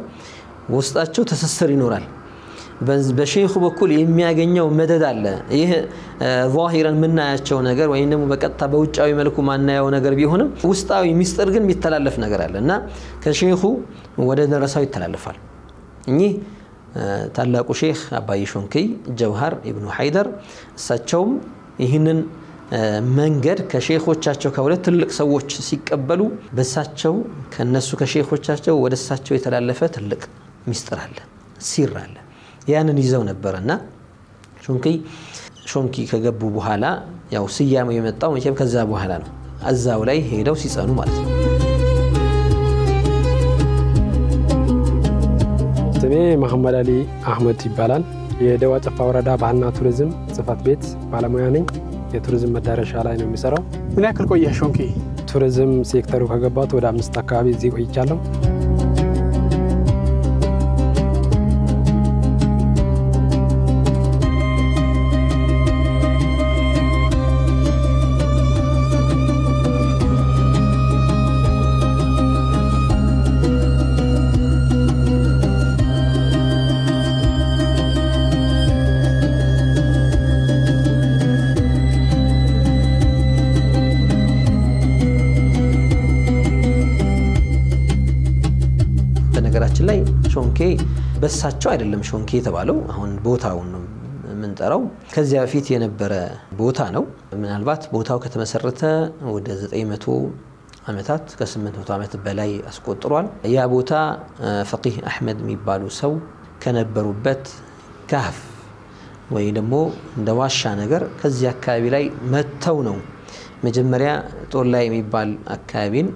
ውስጣቸው ትስስር ይኖራል። በሼኹ በኩል የሚያገኘው መደድ አለ። ይህ ዛሂረን የምናያቸው ነገር ወይም ደግሞ በቀጥታ በውጫዊ መልኩ ማናየው ነገር ቢሆንም ውስጣዊ ሚስጥር ግን የሚተላለፍ ነገር አለ እና ከሼኹ ወደ ደረሳው ይተላለፋል። እኚህ ታላቁ ሼኽ አባይ ሾንኪይ ጀውሃር ኢብኑ ሐይደር እሳቸውም ይህንን መንገድ ከሼኾቻቸው ከሁለት ትልቅ ሰዎች ሲቀበሉ በሳቸው ከነሱ ከሼኾቻቸው ወደ እሳቸው የተላለፈ ትልቅ ሚስጥር አለ፣ ሲር አለ። ያንን ይዘው ነበርና ሾንኪ ከገቡ በኋላ ያው ስያሜው የመጣው መቼም ከዛ በኋላ ነው። እዛው ላይ ሄደው ሲጸኑ ማለት ነው። ስሜ መሐመድ አሊ አህመድ ይባላል። የደዋ ጨፋ ወረዳ ባህልና ቱሪዝም ጽሕፈት ቤት ባለሙያ ነኝ። የቱሪዝም መዳረሻ ላይ ነው የሚሰራው። ምን ያክል ቆየህ ሾንኪ? ቱሪዝም ሴክተሩ ከገባሁት ወደ 5 አካባቢ እዚህ ቆይቻለሁ። በነገራችን ላይ ሾንኬ በሳቸው አይደለም ሾንኬ የተባለው፣ አሁን ቦታውን ነው የምንጠራው። ከዚያ በፊት የነበረ ቦታ ነው። ምናልባት ቦታው ከተመሰረተ ወደ 900 ዓመታት ከ800 ዓመት በላይ አስቆጥሯል። ያ ቦታ ፈቂህ አህመድ የሚባሉ ሰው ከነበሩበት ካህፍ ወይ ደግሞ እንደ ዋሻ ነገር ከዚህ አካባቢ ላይ መተው ነው መጀመሪያ ጦር ላይ የሚባል አካባቢን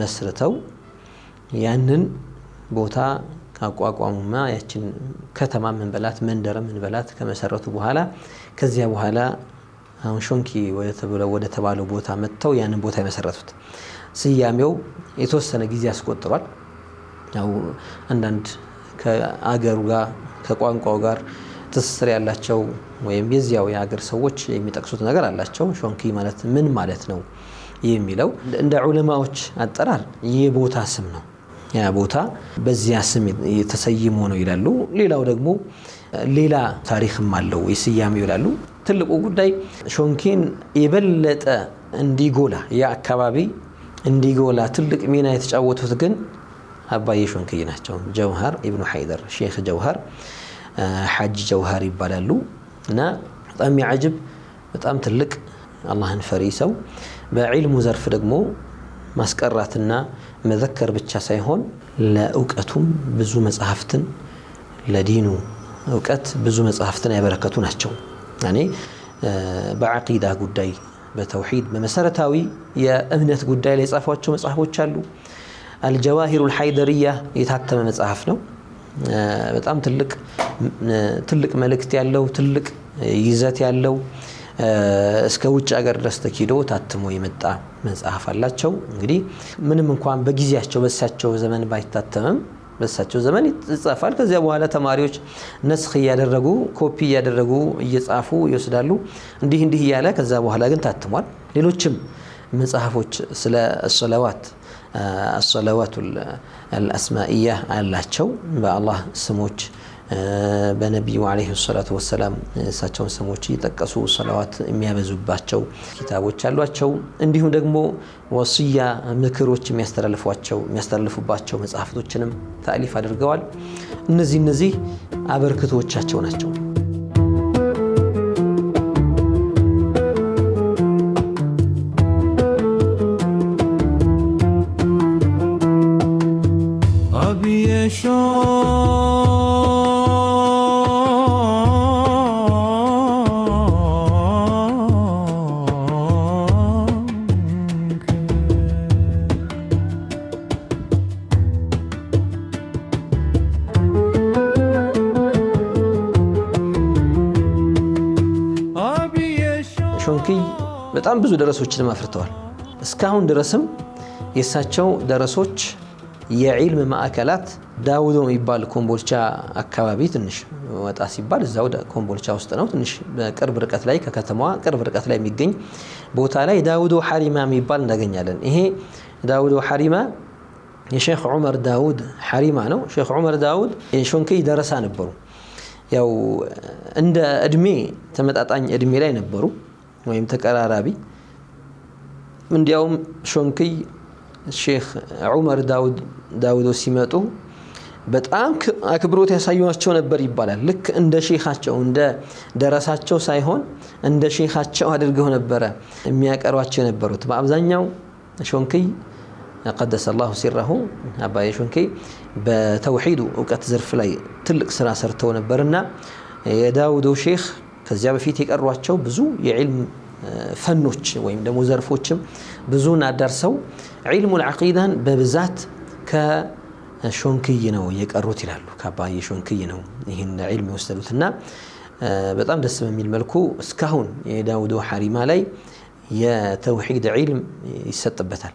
መስርተው ያንን ቦታ ካቋቋሙና ያችን ከተማ መንበላት መንደር መንበላት ከመሰረቱ በኋላ ከዚያ በኋላ አሁን ሾንኪ ወደ ተባለው ቦታ መተው ያንን ቦታ የመሰረቱት። ስያሜው የተወሰነ ጊዜ አስቆጥሯል። ያው አንዳንድ ከአገሩ ጋር ከቋንቋው ጋር ትስስር ያላቸው ወይም የዚያው የሀገር ሰዎች የሚጠቅሱት ነገር አላቸው። ሾንኪ ማለት ምን ማለት ነው የሚለው እንደ ዑለማዎች አጠራር የቦታ ስም ነው። ያ ቦታ በዚያ ስም የተሰይሞ ነው ይላሉ። ሌላው ደግሞ ሌላ ታሪክም አለው የስያሜው ይላሉ። ትልቁ ጉዳይ ሾንኪን የበለጠ እንዲጎላ ያ አካባቢ እንዲጎላ ትልቅ ሚና የተጫወቱት ግን አባዬ ሾንኪይ ናቸው። ጀውሃር ኢብኑ ሐይደር ሼኽ ጀውሃር ሐጅ ጀውሃር ይባላሉ እና በጣም ያጅብ በጣም ትልቅ አላህን ፈሪ ሰው በዒልሙ ዘርፍ ደግሞ ማስቀራትና መዘከር ብቻ ሳይሆን ለእውቀቱም ብዙ መጽሐፍትን ለዲኑ እውቀት ብዙ መጽሐፍትን ያበረከቱ ናቸው። ያኔ በዓቂዳ ጉዳይ በተውሂድ በመሰረታዊ የእምነት ጉዳይ ላይ የጻፏቸው መጽሐፎች አሉ። አልጀዋሂሩል ሐይደርያ የታተመ መጽሐፍ ነው። በጣም ትልቅ መልእክት ያለው ትልቅ ይዘት ያለው እስከ ውጭ ሀገር ድረስ ተኪዶ ታትሞ የመጣ መጽሐፍ አላቸው። እንግዲህ ምንም እንኳን በጊዜያቸው በሳቸው ዘመን ባይታተምም በሳቸው ዘመን ይጻፋል። ከዚያ በኋላ ተማሪዎች ነስኽ እያደረጉ ኮፒ እያደረጉ እየጻፉ ይወስዳሉ። እንዲህ እያለ ከዛ በኋላ ግን ታትሟል። ሌሎችም መጽሐፎች ስለ الصلوات الأسمائية አላቸው። በአላህ ስሞች በነቢዩ አለይሂ ሰላቱ ወሰላም እሳቸውን ስሞች እየጠቀሱ ሰላዋት የሚያበዙባቸው ኪታቦች አሏቸው። እንዲሁም ደግሞ ወሲያ ምክሮች የሚያስተላልፉባቸው መጽሐፍቶችንም ታሊፍ አድርገዋል። እነዚህ አበርክቶቻቸው ናቸው። ሾንኪ በጣም ብዙ ደረሶችን አፍርተዋል። እስካሁን ድረስም የሳቸው ደረሶች የዒልም ማዕከላት ዳውዶ የሚባል ኮምቦልቻ አካባቢ ትንሽ ወጣ ሲባል እዛው ኮምቦልቻ ውስጥ ነው። ትንሽ በቅርብ ርቀት ላይ ከከተማዋ ቅርብ ርቀት ላይ የሚገኝ ቦታ ላይ ዳውዶ ሐሪማ የሚባል እናገኛለን። ይሄ ዳውዶ ሐሪማ የሼክ ዑመር ዳውድ ሐሪማ ነው። ሼክ ዑመር ዳውድ የሾንኪ ደረሳ ነበሩ። ያው እንደ እድሜ ተመጣጣኝ እድሜ ላይ ነበሩ ወይም ተቀራራቢ። እንዲያውም ሾንኪ ሼክ ዑመር ዳውድ ሲመጡ በጣም አክብሮት ያሳዩዋቸው ነበር ይባላል። ልክ እንደ ሼኻቸው እንደ ደረሳቸው ሳይሆን እንደ ሼኻቸው አድርገው ነበር የሚያቀርቧቸው የነበሩት። በአብዛኛው ሾንኪ ቀደሰ አላሁ ሲረሁ አባዬ ሾንኪ በተውሂድ እውቀት ዘርፍ ላይ ትልቅ ስራ ሰርተው ነበርና የዳውዶ ሼኽ ከዚያ በፊት የቀሯቸው ብዙ የዒልም ፈኖች ወይም ደግሞ ዘርፎችም ብዙን አዳርሰው ዒልሙል ዐቂዳን በብዛት ከሾንኪይ ነው የቀሩት ይላሉ። ከአባዬ ሾንኪይ ነው ይህን ዒልም የወሰዱትና በጣም ደስ በሚል መልኩ እስካሁን የዳውዶ ሐሪማ ላይ የተውሂድ ዒልም ይሰጥበታል።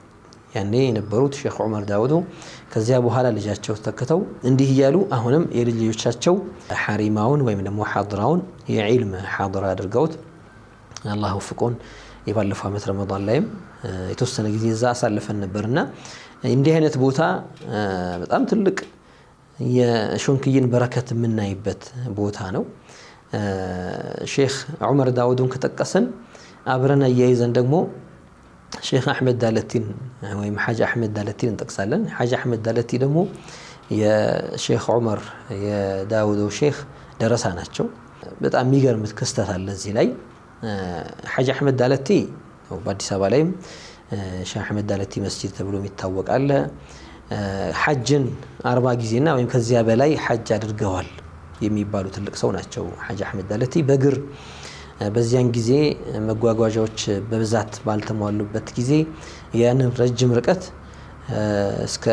ያኔ የነበሩት ሼክ ዑመር ዳውዶ ከዚያ በኋላ ልጃቸው ተከተው እንዲህ እያሉ አሁንም የልጅ ልጆቻቸው ሐሪማውን ወይም ደግሞ ሐድራውን የዒልም ሐድራ አድርገውት አላህ ወፍቆን የባለፈው ዓመት ረመዳን ላይም የተወሰነ ጊዜ እዛ አሳልፈን ነበርና እንዲህ አይነት ቦታ በጣም ትልቅ የሾንኪይን በረከት የምናይበት ቦታ ነው። ሼክ ዑመር ዳውድን ከጠቀስን አብረን አያይዘን ደግሞ ሼክ አሕመድ ዳለቲን ወይም ሐጅ አሕመድ ዳለቲን እንጠቅሳለን። ሐጅ አሕመድ ዳለቲ ደግሞ የሼክ ዑመር የዳውዶ ሼክ ደረሳ ናቸው። በጣም የሚገርም ክስተት አለ እዚህ ላይ። ሐጅ አሕመድ ዳለቲ በአዲስ አበባ ላይም ሼክ አሕመድ ዳለቲ መስጂድ ተብሎ ይታወቃል። ሐጅን 40 ጊዜና ወይም ከዚያ በላይ ሐጅ አድርገዋል የሚባሉ ትልቅ ሰው ናቸው ሐጅ አሕመድ ዳለቲ። በእግር በዚያን ጊዜ መጓጓዣዎች በብዛት ባልተሟሉበት ጊዜ ያንን ረጅም ርቀት እስከ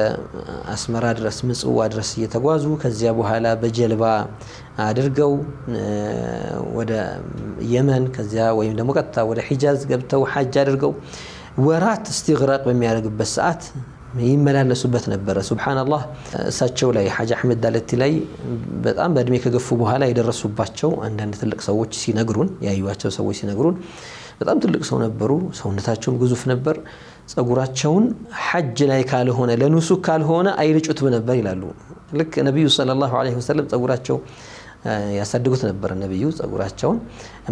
አስመራ ድረስ ምጽዋ ድረስ እየተጓዙ ከዚያ በኋላ በጀልባ አድርገው ወደ የመን ከዚያ ወይም ደግሞ ቀጥታ ወደ ሒጃዝ ገብተው ሐጅ አድርገው ወራት እስቲግራቅ በሚያደርግበት ሰዓት ይመላለሱበት ነበር። ሱብሃንአላህ እሳቸው ላይ ሐጅ አሕመድ ዳለቲ ላይ በጣም በእድሜ ከገፉ በኋላ የደረሱባቸው አንዳንድ ትልቅ ሰዎች ሲነግሩን ያዩዋቸው ሰዎች ሲነግሩን በጣም ትልቅ ሰው ነበሩ። ሰውነታቸውም ግዙፍ ነበር። ጸጉራቸውን ሐጅ ላይ ካልሆነ ለኑሱክ ካልሆነ አይልጩትም ነበር ይላሉ። ልክ ነብዩ ሰለላሁ ዐለይሂ ወሰለም ጸጉራቸው ያሳድጉት ነበር። ነብዩ ጸጉራቸውን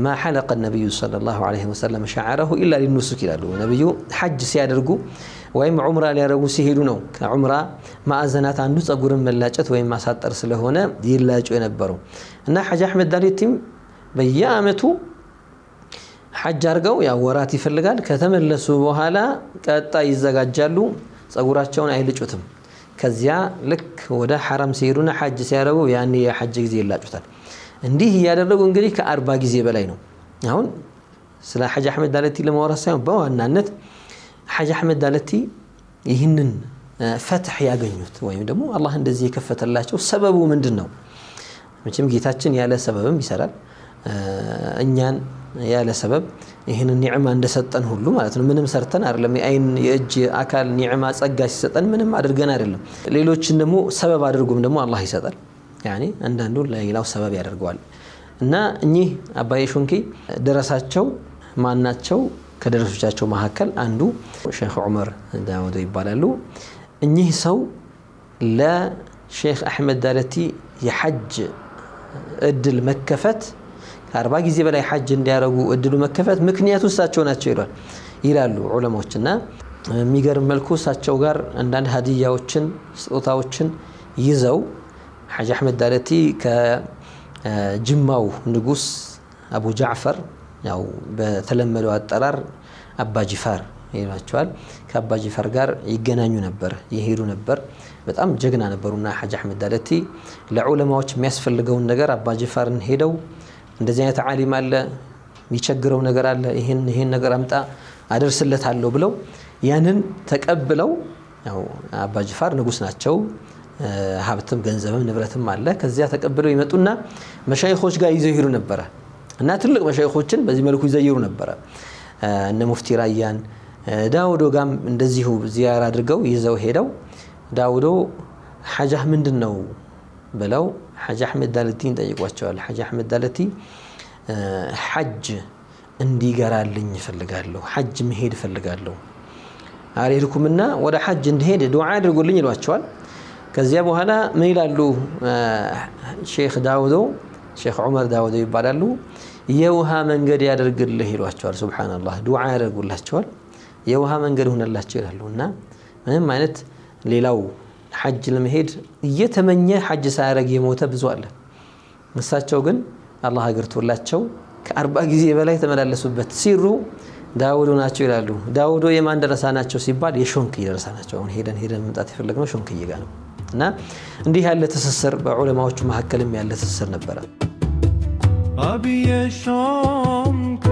ማ ሐለቀ ነብዩ ሰለላሁ ዐለይሂ ወሰለም ሸዓረሁ ኢላ ሊኑሱክ ይላሉ። ነብዩ ሐጅ ሲያደርጉ ወይም ዑምራ ሊያደርጉ ሲሄዱ ነው ከዑምራ ማዕዘናት አንዱ ጸጉርን መላጨት ወይም ማሳጠር ስለሆነ ይላጩ የነበረው እና ሐጅ አሕመድ ዳለቲም በየዓመቱ ሐጅ አድርገው ያው ወራት ይፈልጋል። ከተመለሱ በኋላ ቀጣይ ይዘጋጃሉ። ጸጉራቸውን አይልጩትም። ከዚያ ልክ ወደ ሐረም ሲሄዱና ሐጅ ሲያደርጉ ያኔ የሐጅ ጊዜ ይላጩታል። እንዲህ እያደረጉ እንግዲህ ከ40 ጊዜ በላይ ነው። አሁን ስለ ሐጅ አሕመድ ዳለቲ ለማውራት ሳይሆን በዋናነት ሐጅ አሕመድ ዳለቲ ይህንን ፈትሕ ያገኙት ወይም ደግሞ አላህ እንደዚህ የከፈተላቸው ሰበቡ ምንድን ነው? መቼም ጌታችን ያለ ሰበብም ይሰራል። እኛን ያለ ሰበብ ይህንን ኒዕማ እንደሰጠን ሁሉ ማለት ነው። ምንም ሰርተን አይደለም። የአይን የእጅ አካል ኒዕማ ጸጋ ሲሰጠን ምንም አድርገን አይደለም። ሌሎችን ደግሞ ሰበብ አድርጎም ደግሞ አላህ ይሰጣል። ያኔ አንዳንዱ ለሌላው ሰበብ ያደርገዋል። እና እኚህ አባዬ ሾንኪ ደረሳቸው ማናቸው? ከደረሶቻቸው መካከል አንዱ ሼክ ዑመር ዳውዶ ይባላሉ። እኚህ ሰው ለሼክ አሕመድ ዳለቲ የሐጅ እድል መከፈት ከ40 ጊዜ በላይ ሐጅ እንዲያደርጉ እድሉ መከፈት ምክንያቱ እሳቸው ናቸው ይላሉ ዑለማዎችና የሚገርም መልኩ እሳቸው ጋር አንዳንድ ሀዲያዎችን ስጦታዎችን ይዘው ሐጅ አሕመድ ዳለቲ ከጅማው ንጉስ አቡ ጃዕፈር ያው በተለመደው አጠራር አባ ጂፋር ይሏቸዋል። ከአባ ጂፋር ጋር ይገናኙ ነበር፣ ይሄዱ ነበር። በጣም ጀግና ነበሩና ሐጅ አሕመድ ዳለቲ ለዑለማዎች የሚያስፈልገውን ነገር አባ ጂፋርን ሄደው እንደዚህ አይነት ዓሊም አለ የሚቸግረው ነገር አለ ይሄን ነገር አምጣ አደርስለታለሁ ብለው ያንን ተቀብለው ያው አባ ጂፋር ንጉስ ናቸው። ሀብትም ገንዘብም ንብረትም አለ። ከዚያ ተቀብለው ይመጡና መሻይኾች ጋር ይዘው ይሄዱ ነበር እና ትልቅ መሻይኾችን በዚህ መልኩ ይዘይሩ ነበር እነ ሙፍቲ ራያን ዳውዶ ጋም እንደዚሁ ዚያራ አድርገው ይዘው ሄደው ዳውዶ ሐጃህ ምንድነው ብለው ሐጅ አህመድ ዳለቲን ጠይቋቸዋል ሐጅ አህመድ ዳለቲ ሐጅ እንዲገራልኝ ፈልጋለሁ ሐጅ መሄድ ፈልጋለሁ አልሄድኩምና ወደ ሐጅ እንድሄድ ዱዓ አድርጉልኝ ይሏቸዋል ከዚያ በኋላ ምን ይላሉ ሼክ ዳውዶ ሼክ ዑመር ዳውዶ ይባላሉ የውሃ መንገድ ያደርግልህ ይሏቸዋል ሱብሃንአላህ ዱዓ ያደርጉላቸዋል የውሃ መንገድ ሆነላቸው ይላሉና ምንም አይነት ሌላው ሐጅ ለመሄድ እየተመኘ ሐጅ ሳያረግ የሞተ ብዙ አለ እሳቸው ግን አላህ አግርቶላቸው ከ40 ጊዜ በላይ ተመላለሱበት ሲሩ ዳውዶ ናቸው ይላሉ ዳውዶ የማን ደረሳ ናቸው ሲባል የሾንክይ ደረሳ ናቸው አሁን ሄደን መምጣት የፈለግነው ሾንክይ ጋር ነው እና እንዲህ ያለ ተሰሰር በዑለማዎቹ መሐከልም ያለ ተሰሰር ነበር አብየ ሾንክ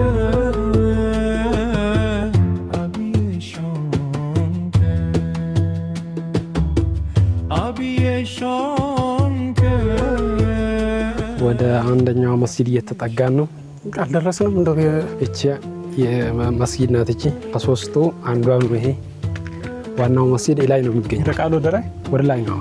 ወደ አንደኛው መስጊድ እየተጠጋን ነው አልደረስንም እንደው እቺ የመስጊድ ናት እቺ ከሶስቱ አንዷ ነው ይሄ ዋናው መስጊድ ላይ ነው የሚገኘው ተቃሎ ወደ ላይ ነው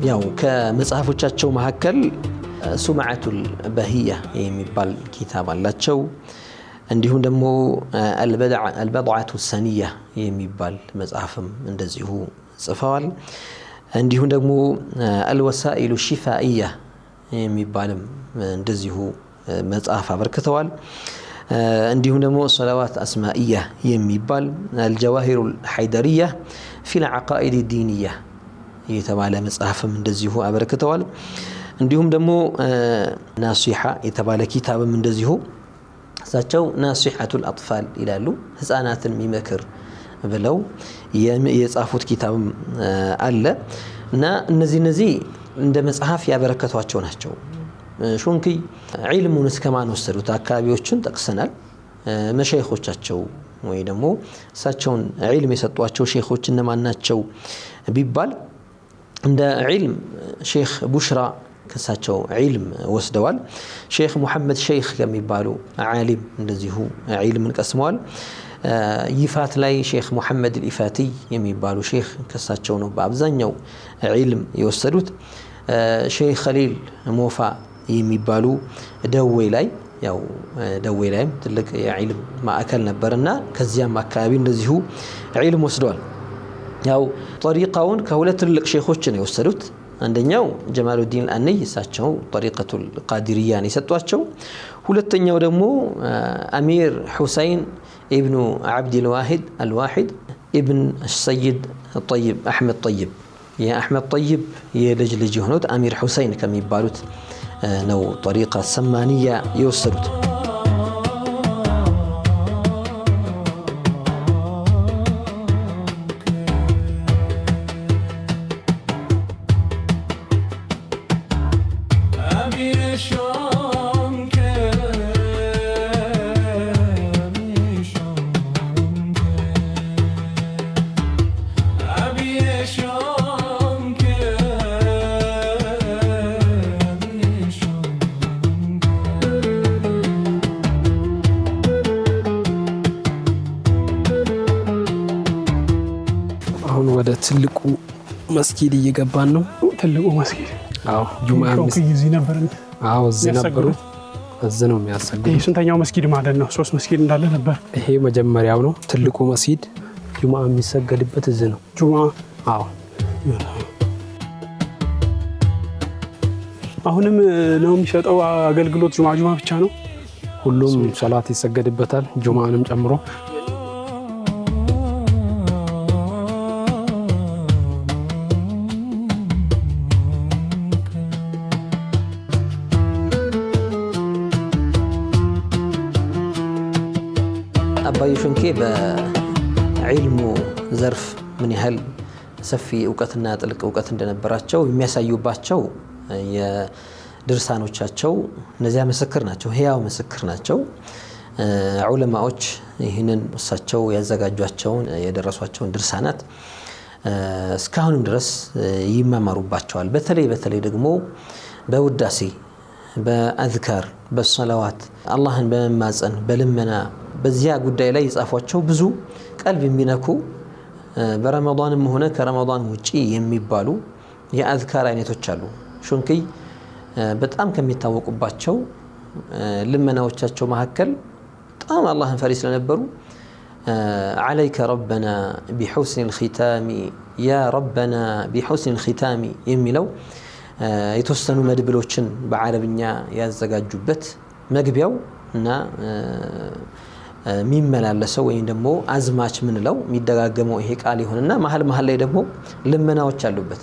ያው ከመጽሐፎቻቸው መሐከል ሱምዓቱል በህያ የሚባል ኪታብ አላቸው እንዲሁም ደግሞ አልበድዓቱ ሰኒያ የሚባል መጽሐፍም እንደዚሁ ጽፈዋል እንዲሁም ደግሞ አልወሳኢሉ ሺፋኢያ የሚባልም እንደዚሁ መጽሐፍ አበርክተዋል እንዲሁም ደግሞ ሰላዋት አስማኢያ የሚባል አልጀዋሂሩል ሐይደሪያ ፊል ዓቃኢድ ዲንያ የተባለ መጽሐፍም እንደዚሁ አበርክተዋል እንዲሁም ደግሞ ናሲሃ የተባለ ኪታብም እንደዚሁ እሳቸው ናሲሐቱል አጥፋል ይላሉ ህፃናትን የሚመክር ብለው የጻፉት ኪታብም አለ እና እነዚህ እንደ መጽሐፍ ያበረከቷቸው ናቸው ሾንክይ ዒልሙን እስከማን ወሰዱት አካባቢዎችን ጠቅሰናል መሻይኾቻቸው ወይ ደግሞ እሳቸውን ዒልም የሰጧቸው ሼኾች እነማን ናቸው ቢባል እንደ ዒልም ሼክ ቡሽራ ከሳቸው ዒልም ወስደዋል ሼክ ሙሐመድ ሼክ ከሚባሉ ዓሊም እንደዚሁ ዒልምን ቀስመዋል ይፋት ላይ ሼክ ሙሐመድ አልኢፋቲ የሚባሉ ሼክ ከሳቸው ነው በአብዛኛው ዒልም የወሰዱት ሼክ ኸሊል ሞፋ የሚባሉ ደዌ ላይ ያው ደዌ ላይም ትልቅ የዒልም ማዕከል ነበርና ከዚያም አካባቢ እንደዚሁ ዒልም ወስደዋል ያው ጠሪቃውን ከሁለት ትልቅ ሼኾች ነው የወሰዱት አንደኛው ጀማሉዲን አልአንይ እሳቸው ጠሪቀቱል ቃዲሪያን የሰጧቸው ሁለተኛው ደግሞ አሚር ሁሰይን ኢብኑ አብዱል ዋሂድ አልዋሂድ ኢብን ሰይድ ጠይብ አህመድ ጠይብ የአህመድ ጠይብ የልጅ የሆኑት አሚር ሁሰይን ከሚባሉት ነው ጠሪቃ ሰማንያ የወሰዱት ወደ ትልቁ መስጊድ እየገባን ነው ትልቁ መስጊድ አዎ ጁማዓ እዚህ ነበር አዎ እዚህ ነበሩ እዚህ ነው የሚያሰግዱ ስንተኛው መስጊድ ማለት ነው 3 መስጊድ እንዳለ ነበር ይሄ መጀመሪያው ነው ትልቁ መስጊድ ጁማዓ የሚሰገድበት እዚህ ነው ጁማዓ አዎ አሁንም ነው የሚሰጠው አገልግሎት ጁማዓ ብቻ ነው ሁሉም ሶላት ይሰገድበታል ጁማዓንም ጨምሮ አባዬ ሾንኬ በዒልሙ ዘርፍ ምን ያህል ሰፊ እውቀትና ጥልቅ እውቀት እንደነበራቸው የሚያሳዩባቸው የድርሳኖቻቸው እነዚያ ምስክር ናቸው፣ ህያው ምስክር ናቸው። ዑለማዎች ይህንን እሳቸው ያዘጋጇቸውን የደረሷቸውን ድርሳናት እስካሁንም ድረስ ይማማሩባቸዋል። በተለይ ደግሞ በውዳሴ በአዝካር በሰላዋት አላህን በመማፀን በልመና በዚያ ጉዳይ ላይ የጻፏቸው ብዙ ቀልብ የሚነኩ በረመዳንም ሆነ ከረመዳን ውጪ የሚባሉ የአዝካር አይነቶች አሉ። ሾንክይ በጣም ከሚታወቁባቸው ልመናዎቻቸው መካከል በጣም አላህን ፈሪ ስለነበሩ عليك ربنا بحسن الختام يا ربنا بحسن الختام የሚለው የተወሰኑ መድብሎችን በአረብኛ ያዘጋጁበት መግቢያው እና ሚመላለሰው ወይም ደግሞ አዝማች ምንለው የሚደጋገመው ይሄ ቃል ይሆንና መሃል ላይ ደግሞ ልመናዎች አሉበት።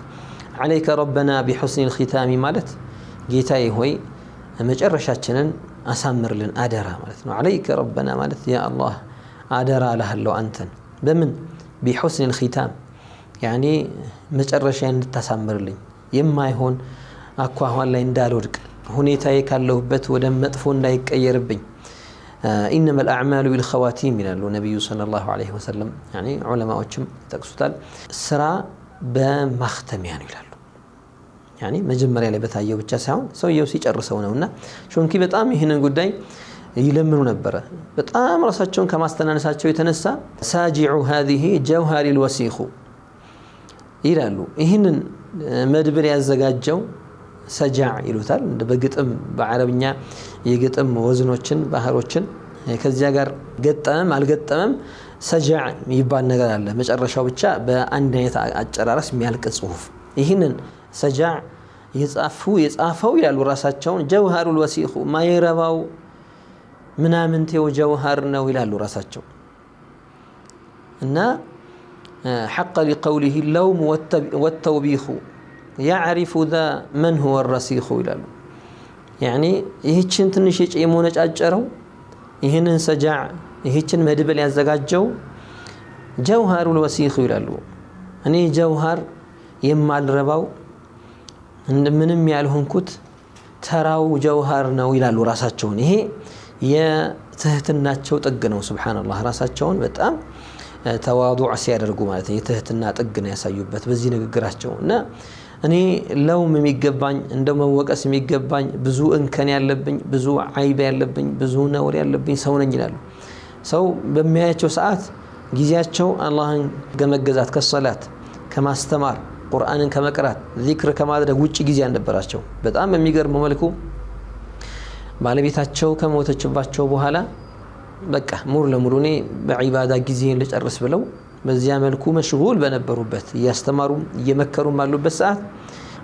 عليك ربنا بحسن الختام ማለት ጌታዬ ሆይ መጨረሻችንን አሳምርልን አደራ ማለት ነው። عليك ربنا ማለት ያ አላህ አደራ አለሃለሁ አንተን በምን بحسن الختام يعني መጨረሻዬን እንድታሳምርልኝ የማይሆን አኳኋን ላይ እንዳልወድቅ ሁኔታዬ ካለሁበት ወደ መጥፎ እንዳይቀየርብኝ إنما الأعمال بالخواتيم ይላሉ ነብዩ ሰለላሁ ዐለይሂ ወሰለም። يعني ዑለማዎችም ይጠቅሱታል ስራ በማختሚያ ነው ይላሉ። يعني መጀመሪያ ላይ በታየው ብቻ ሳይሆን ሰውየው ሲጨርሰው ነውና ሾንኪ በጣም ይህንን ጉዳይ ይለምኑ ነበር። በጣም ራሳቸውን ከማስተናነሳቸው የተነሳ ሳጂዑ هذه جوهر الوسيخ ይላሉ። ይህንን መድብር ያዘጋጀው ሰጃዕ ይሉታል። በግጥም በአረብኛ የግጥም ወዝኖችን ባህሮችን ከዚያ ጋር ገጠመም አልገጠመም ሰጃዕ ይባል ነገር አለ። መጨረሻው ብቻ በአንድ አይነት አጨራረስ የሚያልቅ ጽሁፍ። ይህንን ሰጃዕ የጻፈው ይላሉ ራሳቸውን ጀውሃሩል ወሲኹ ማይረባው ምናምንቴው ጀውሃር ነው ይላሉ ራሳቸው እና حق لقوله اللوم والتوبيخ يعرف ذا من هو الرسيخ ይላሉ። يعني ይህችን ትንሽ የጨሞነጭ አጨረው ይህንን ሰጃዕ ይህችን መድብል ያዘጋጀው ጀውሃሩል ወሲኽ ይላሉ። እኔ ጀውሃር የማልረባው ምንም ያልሆንኩት ተራው ጀውሃር ነው ይላሉ ራሳቸውን። ይሄ የትህትናቸው ጥግ ነው። ሱብሃንአላህ ራሳቸውን በጣም ተዋዱዕ ሲያደርጉ ማለት ነው። የትህትና ጥግ ነው ያሳዩበት በዚህ ንግግራቸው እና እኔ ለውም የሚገባኝ እንደመወቀስ የሚገባኝ ብዙ እንከን ያለብኝ ብዙ አይብ ያለብኝ ብዙ ነውር ያለብኝ ሰው ነኝ ይላሉ። ሰው በሚያያቸው ሰዓት ጊዜያቸው አላህን ከመገዛት ከሰላት ከማስተማር ቁርአንን ከመቅራት ዚክር ከማድረግ ውጪ ጊዜ አልነበራቸው። በጣም በሚገርም መልኩ ባለቤታቸው ከሞተችባቸው በኋላ በቃ ሙሉ ለሙሉ እኔ በዒባዳ ጊዜን ልጨርስ ብለው በዚያ መልኩ መሽጉል በነበሩበት እያስተማሩ እየመከሩም ባሉበት ሰዓት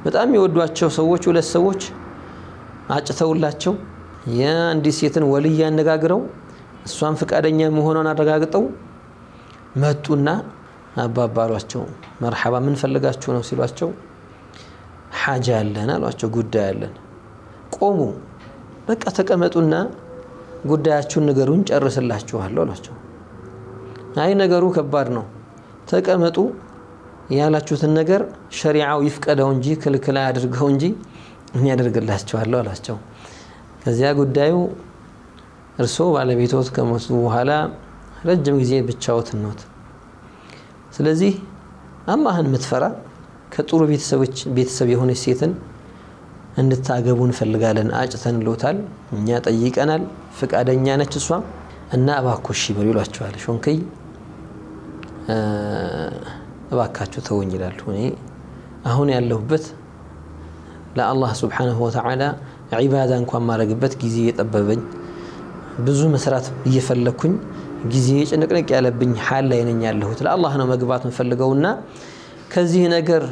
በጣም የወዷቸው ሰዎች ሁለት ሰዎች አጭተውላቸው የአንዲት ሴትን ወልይ ያነጋግረው እሷን ፍቃደኛ መሆኗን አረጋግጠው መጡና አባባሏቸው። መርሐባ ምን ፈልጋችሁ ነው ሲሏቸው ሓጃ አለን አሏቸው። ጉዳይ አለን። ቆሙ በቃ ተቀመጡና ጉዳያችሁን ንገሩን ጨርስላችኋለሁ አሏቸው። አይ ነገሩ ከባድ ነው ተቀመጡ ያላችሁትን ነገር ሸሪዓው ይፍቀደው እንጂ ክልክል አያድርገው እንጂ እኔ አደርግላችኋለሁ አላቸው። ከዚያ ጉዳዩ እርሶ ባለቤቶት ከሞቱ በኋላ ረጅም ጊዜ ብቻዎት ነዎት። ስለዚህ አላህን ምትፈራ ከጥሩ ቤተሰብ የሆነች ሴትን እንድታገቡ እንፈልጋለን አጭተንሎታል እኛ ጠይቀናል ፍቃደኛ ነች እሷ እና እባክዎ እሺ በሉ ይሏቸዋል። ሾንክይ እባካችሁ ተውኝ ይላሉ። እኔ አሁን ያለሁበት ለአላህ ሱብሓነሁ ወተዓላ ዒባዳ እንኳን ማድረግበት ጊዜ የጠበበኝ ብዙ መስራት እየፈለኩኝ ጊዜ ጭንቅንቅ ያለብኝ ሐል ላይ ነኝ ያለሁት። ለአላህ ነው መግባት እንፈልገውና ከዚህ ነገር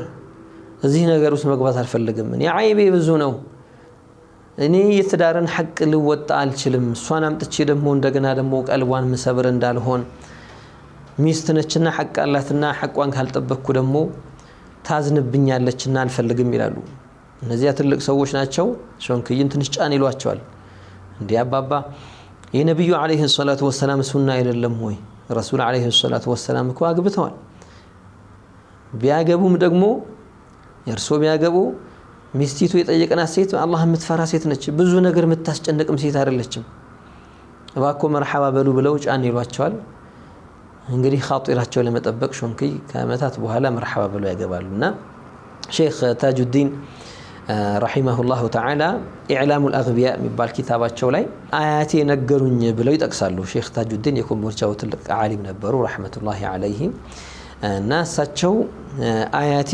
እዚህ ነገር ውስጥ መግባት አልፈልግም። እኔ አይቤ ብዙ ነው። እኔ የትዳርን ሐቅ ልወጣ አልችልም። እሷን አምጥቼ ደግሞ እንደገና ደግሞ ቀልቧን መሰብር እንዳልሆን ሚስት ነችና ሐቅ አላትና ሐቋን ካልጠበቅኩ ደግሞ ታዝንብኛለችና አልፈልግም ይላሉ። እነዚያ ትልቅ ሰዎች ናቸው። ሾንክይን ትንሽ ጫን ይሏቸዋል። እንዴ አባባ የነብዩ አለይሂ ሰላቱ ወሰላም ሱና አይደለም ወይ? ረሱል አለይሂ ሰላቱ ወሰላም እኮ አግብተዋል። ቢያገቡም ደግሞ እርሶ ቢያገቡ ሚስቲቱ የጠየቀናት ሴት አላህ የምትፈራ ሴት ነች። ብዙ ነገር የምታስጨንቅም ሴት አይደለችም። እባክዎ መርሐባ በሉ ብለው ጫን ይሏቸዋል። እንግዲህ ኻጢራቸው ለመጠበቅ ሾንክይ ከዓመታት በኋላ መርሐባ ብለው ያገባሉና ሼክ ታጁዲን ረሂመሁላሁ ተዓላ ኢዕላሙል አግቢያ የሚባል ኪታባቸው ላይ አያቴ ነገሩኝ ብለው ይጠቅሳሉ። ሼክ ታጁዲን የኮምቦልቻው ትልቅ ዓሊም ነበሩ ረሕመቱላሂ ዐለይሂም እና እሳቸው አያቴ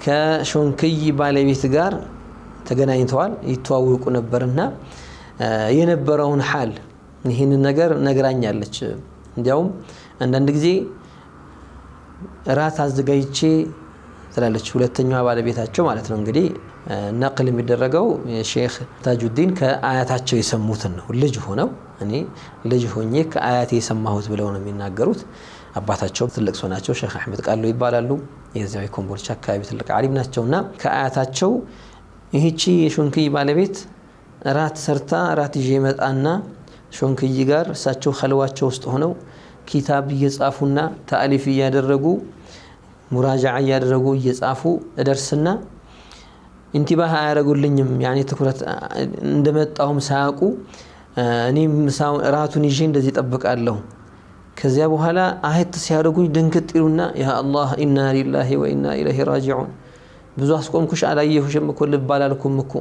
ከሾንክይ ባለቤት ጋር ተገናኝተዋል፣ ይተዋወቁ ነበርና የነበረውን ሐል ይህንን ነገር ነግራኛለች። እንዲያውም አንዳንድ ጊዜ ራት አዘጋጅቼ ትላለች ሁለተኛዋ ባለቤታቸው ማለት ነው። እንግዲህ ነቅል የሚደረገው ሼክ ታጁዲን ከአያታቸው የሰሙትን ነው። ልጅ ሆነው እኔ ልጅ ሆኜ ከአያቴ የሰማሁት ብለው ነው የሚናገሩት። አባታቸው ትልቅ ሰው ናቸው፣ ሼክ አህመድ ቃሎ ይባላሉ። የዚያው የኮምቦልቻ አካባቢ ትልቅ ዓሊም ናቸውና ከአያታቸው ይህቺ የሾንክይ ባለቤት ራት ሰርታ ራት ይዤ መጣና ሾንክይ ጋር እሳቸው ኸልዋቸው ውስጥ ሆነው ኪታብ እየጻፉና ታሊፍ እያደረጉ ሙራጃዓ እያደረጉ እየጻፉ እደርስና ኢንቲባህ አያረጉልኝም። ያኔ ትኩረት እንደመጣሁም ሳያውቁ እኔም ራቱን ይዤ እንደዚህ ጠብቃለሁ። ከዚያ በኋላ አህት ሲያደርጉኝ ድንግጥ ይሉና ያ አላህ ኢና ሊላሂ ወኢና ኢለይሂ ራጂዑን ብዙ አስቆምኩሽ አላየሁሽም እኮ ልብ አላልኩም እኮ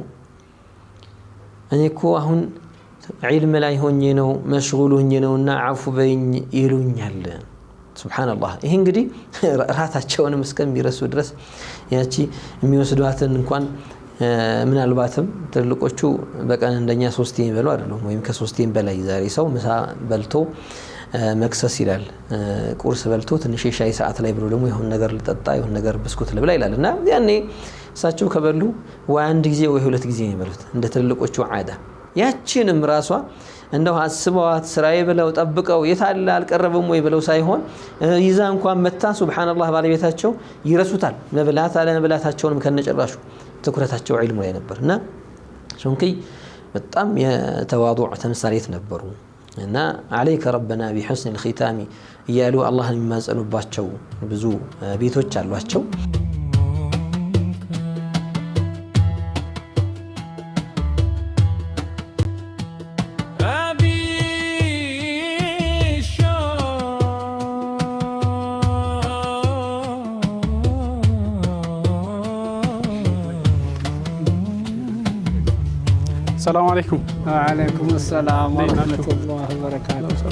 እኔ እኮ አሁን ዒልም ላይ ሆኜ ነው መሽጉል ሆኜ ነውና አፉ በይኝ ይሉኛል። ሱብሃንአላህ። ይሄ እንግዲህ ራታቸውንም እስከሚረሱ ድረስ ያቺ የሚወስዷትን እንኳን ምናልባትም ትልቆቹ በቀን እንደኛ 3 ይበሉ አይደለም ወይም ከ3 በላይ ዛሬ ሰው ምሳ በልቶ መክሰስ ይላል፣ ቁርስ በልቶ ትንሽ ሻይ ሰዓት ላይ ብሎ ደግሞ ይሁን ነገር ልጠጣ ይሁን ነገር ብስኩት ልብላ ይላልና ያኔ እሳቸው ከበሉ ወይ አንድ ጊዜ ወይ ሁለት ጊዜ ይበሉት እንደ ትልቆቹ ዓዳ። ያቺንም ራሷ እንደው አስበዋት ስራዬ ብለው ጠብቀው የታለ አልቀረበም ወይ ብለው ሳይሆን ይዛ እንኳን መታ ሱብሃንአላህ ባለቤታቸው ይረሱታል። መብላት አለ መብላታቸውንም ከነጨራሹ ትኩረታቸው ዒልሙ ላይ ነበርና ሾንክይ በጣም የተዋዱዕ ተምሳሌት ነበሩ እና አለይከ ረበና ቢሑስኒል ኺታሚ እያሉ አላህን የሚማጸኑባቸው ብዙ ቤቶች አሏቸው። السلام عليكم. وعليكم السلام ورحمة الله وبركاته.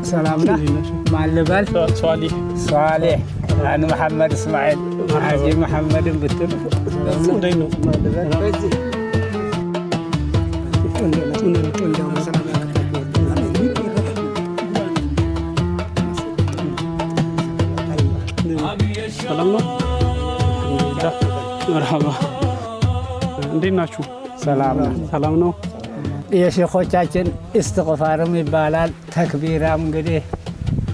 سلامنا مع اللبال صالح أنا محمد إسماعيل حاجي محمد بتر سلامنا مرحبا እንዴት ናችሁ? ሰላም ነው። የሼኾቻችን እስትግፋርም ይባላል። ተክቢራም እንግዲህ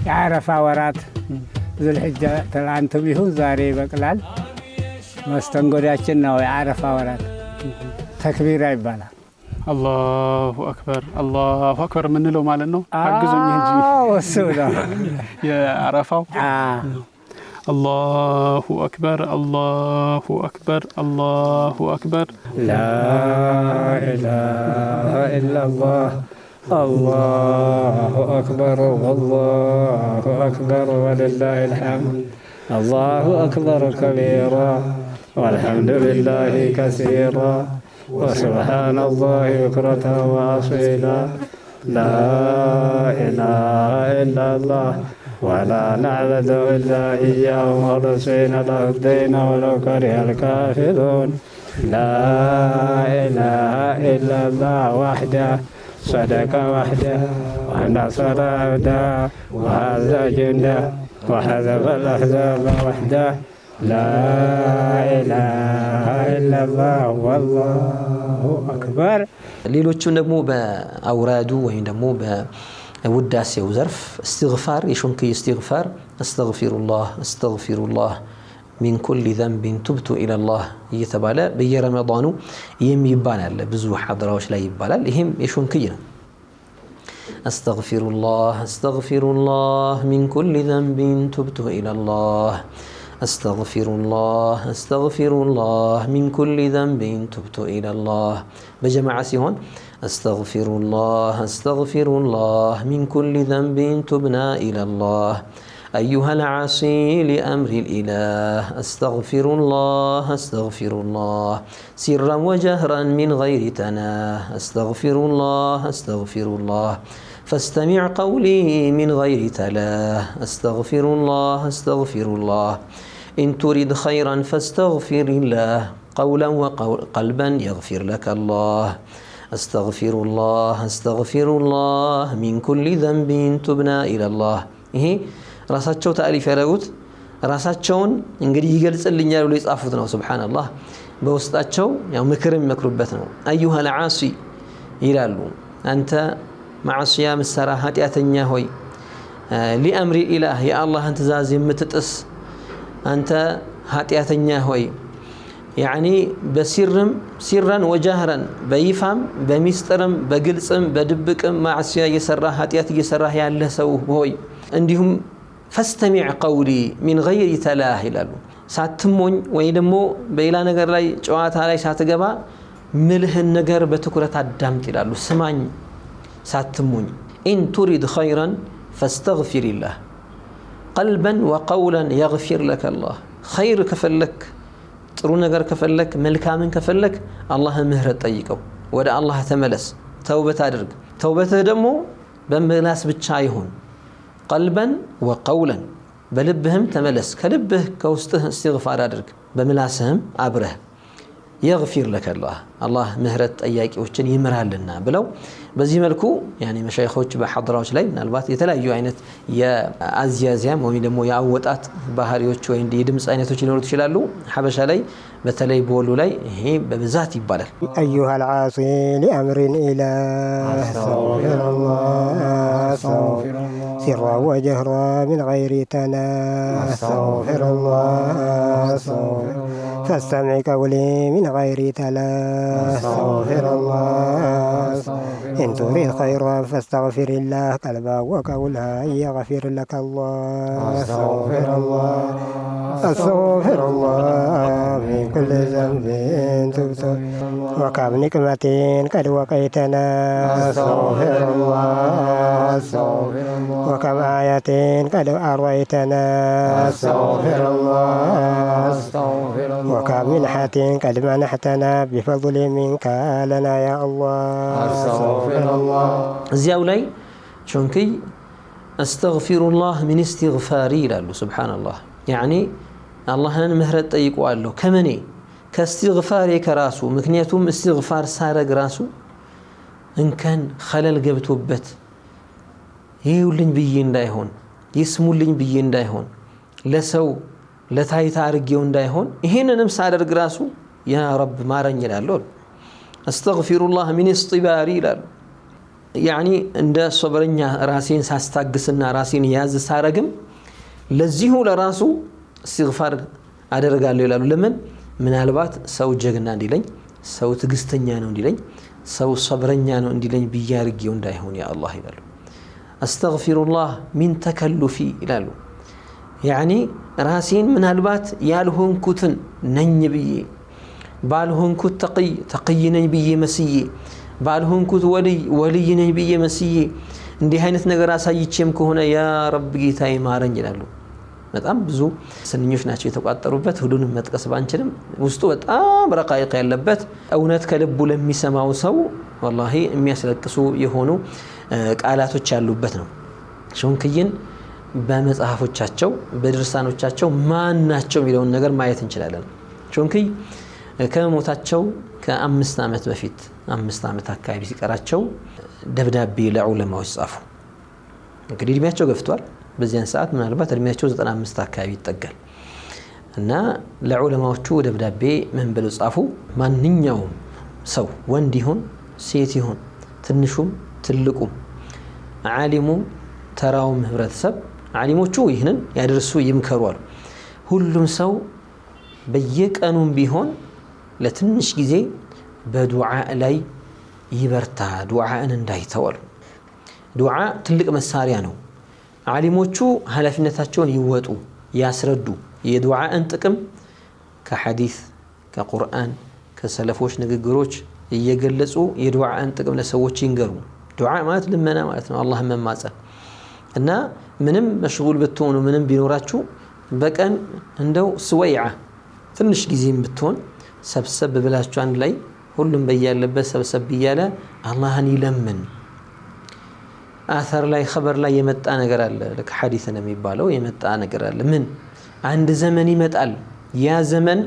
የዓረፋ ወራት ዙልሕጃ ትላንትም ይሁን ዛሬ ይበቅላል። መስተንጎዳችን ነው የዓረፋ ወራት ተክቢራ ይባላል። አላሁ አክበር የምንለው ማለት ነው። አግዙኝ እንጂ እሱ ነው የዓረፋው። الله أكبر الله أكبر الله أكبر لا إله إلا الله الله أكبر والله أكبر ولله الحمد الله أكبر كبيرا والحمد لله كثيرا وسبحان الله بكرة وأصيلا لا إله إلا الله ولا نعبد إلا إياه مخلصين له الدين ولو كره الكافرون لا إله إلا الله وحده صدق وحده ونصر عبده وهذا جنده وحذف الأحزاب وحده لا إله إلا الله والله أكبر. ሌሎቹም ደግሞ በአውራዱ ወይም ደግሞ ውዳሴው ዘርፍ እስትግፋር የሾንክይ እስትግፋር አስተግፊሩላህ من كل ذنب تبت إلى الله يتبالا بي رمضان يميبانا بزو حضراوش لا يبالا لهم يشون كينا أستغفر الله من كل ذنب تبت إلى الله أستغفر الله من كل ذنب تبت إلى الله بجماعة سيهون أستغفر الله من كل ذنب تبنا إلى الله أيها العاصي لأمر الإله أستغفر الله سرا وجهرا من غير تناه أستغفر الله فاستمع قولي من غير تلاه أستغفر الله إن تريد خيرا فاستغفر الله قولا وقلبا يغفر لك الله أستغفر الله من كل ذنب تبنا إلى الله إيه راساتشو تأليف يرغوت راساتشون እንግዲህ ይገልጽልኛል ብሎ ይጻፉት ነው ሱብሃንአላህ በውስጣቸው ያው ምክርም መክሩበት ነው أيها العاصي ይላሉ አንተ ማዕሲያ መስራ ኃጢያተኛ ሆይ لأمر الإله يا الله انت ትእዛዝ የምትጥስ አንተ ኃጢያተኛ ሆይ يعني بسرم سرا وجهرا بيفام بمسطرم بقلصم بدبقم معصيه يسرا ኃጢያት يسرا ያለ ሰው ሆይ እንዲሁም فاستمع قولي من غير تلاه ይላሉ ሳትሞኝ ወይ ደግሞ በሌላ ነገር ላይ ጨዋታ ላይ ሳትገባ ምልህን ነገር በትኩረት አዳምጥ ይላሉ ስማኝ ሳትሞኝ إن تريد خيرا فاستغفر الله قلبا وقولا يغفر لك الله خير كفلك ጥሩ ነገር ከፈለክ መልካምን ከፈለክ አላህ ምህረት ጠይቀው ወደ አላህ ተመለስ ተውበት አድርግ ተውበትህ ደግሞ በመላስ ብቻ አይሁን قلبا وقولا بلبهم تملس كلبه كوسته استغفار أدرك بملاسهم أبره يغفر لك الله مهرت أياكيوችን ይምራልና ብለው በዚህ መልኩ يعني መሻይኾች በሐድራዎች ላይ ምናልባት የተለያዩ አይነት የአዝያዚያም ወይ ደግሞ ያወጣት ባህሪዎች ወይ እንደ ድምጽ አይነቶች ሊኖሩት ይችላሉ ሐበሻ ላይ በተለይ በወሎ ላይ ይሄ በብዛት ይባላል أيها العاصي لأمر الإله أستغفر الله سرا وجهرا من غير تناه أستغفر الله فاستمع قولي من غير تلاه أستغفر الله إن تريد خيرا فاستغفر الله قلبا وقولا يغفر لك الله أستغفر الله من كل ذنب تبت وكم نقمة قد وقيتنا أستغفر الله وكم آية قد أرويتنا أستغفر الله وكم منحة قد منحتنا بفضل منك لنا يا الله أستغفر الله زياولاي شونكي أستغفر الله من استغفاري لله سبحان الله يعني الله أنا مهرت طيقوا له كمني كاستغفاري كراسو مكنياتهم استغفار سارق راسو إن كان خلل قبتوبت يقولين بيين دايهون يسمولين بيين دايهون لسو لتايت عرقيون دايهون هنا نمسار راسو يا رب ما رنجل اللول أستغفر الله من استباري لله يعني عند صبرنا راسين ساستاقسنا راسين ياز سارقم لزيهو لراسو استغفار አደርጋለሁ ይላሉ ለምን ምናልባት ሰው ጀግና እንዲለኝ ሰው ትግስተኛ ነው እንዲለኝ ሰው ሰብረኛ ነው እንዲለኝ ቢያርጊው እንዳይሆን ያ አላህ ይላሉ አስተግፊሩላህ ሚን ተከሉፊ ይላሉ يعني ራሴን ምናልባት ያልሆንኩትን ነኝ ብዬ ባልሆንኩት ተቅይ ነኝ ብዬ መስዬ ባልሆንኩት ወልይ ነኝ ብዬ መስዬ እንዲህ አይነት ነገር አሳይቼም ከሆነ ያ ረብ ጌታዬ ማረኝ ይላሉ በጣም ብዙ ስንኞች ናቸው የተቋጠሩበት ሁሉንም መጥቀስ ባንችልም ውስጡ በጣም ረቃይቅ ያለበት እውነት ከልቡ ለሚሰማው ሰው والله የሚያስለቅሱ የሆኑ ቃላቶች ያሉበት ነው ሾንክይን በመጽሐፎቻቸው በድርሳኖቻቸው ማን ናቸው የሚለውን ነገር ማየት እንችላለን ሾንክይ ከሞታቸው ከ5 ዓመት በፊት 5 ዓመት አካባቢ ሲቀራቸው ደብዳቤ ለዑለማዎች ጻፉ እንግዲህ እድሜያቸው ገፍቷል በዚያን ሰዓት ምናልባት እድሜያቸው 95 አካባቢ ይጠጋል እና ለዑለማዎቹ ደብዳቤ ምን ብለው ጻፉ ማንኛውም ሰው ወንድ ይሁን ሴት ይሁን ትንሹም ትልቁም ዓሊሙ ተራውም ህብረተሰብ ዓሊሞቹ ይህንን ያደርሱ ይምከሩ አሉ ሁሉም ሰው በየቀኑም ቢሆን ለትንሽ ጊዜ በዱዓ ላይ ይበርታ፣ ዱዓን እንዳይተወል። ዱዓ ትልቅ መሳሪያ ነው። ዓሊሞቹ ኃላፊነታቸውን ይወጡ፣ ያስረዱ። የዱዓን ጥቅም ከሐዲስ ከቁርአን ከሰለፎች ንግግሮች እየገለጹ የዱዓን ጥቅም ለሰዎች ይንገሩ። ዱዓ ማለት ልመና ማለት ነው፣ አላህን መማጸን እና ምንም መሽጉል ብትሆኑ ምንም ቢኖራችሁ በቀን እንደው ስወይዓ ትንሽ ጊዜም ብትሆን ሰብሰብ ብላችሁ አንድ ላይ ሁሉም በያለበት ሰብሰብ እያለ አላህን ይለምን። አተር ላይ ኸበር ላይ የመጣ ነገር አለ፣ ልክ ሐዲስ ነው የሚባለው የመጣ ነገር አለ። ምን አንድ ዘመን ይመጣል፣ ያ ዘመን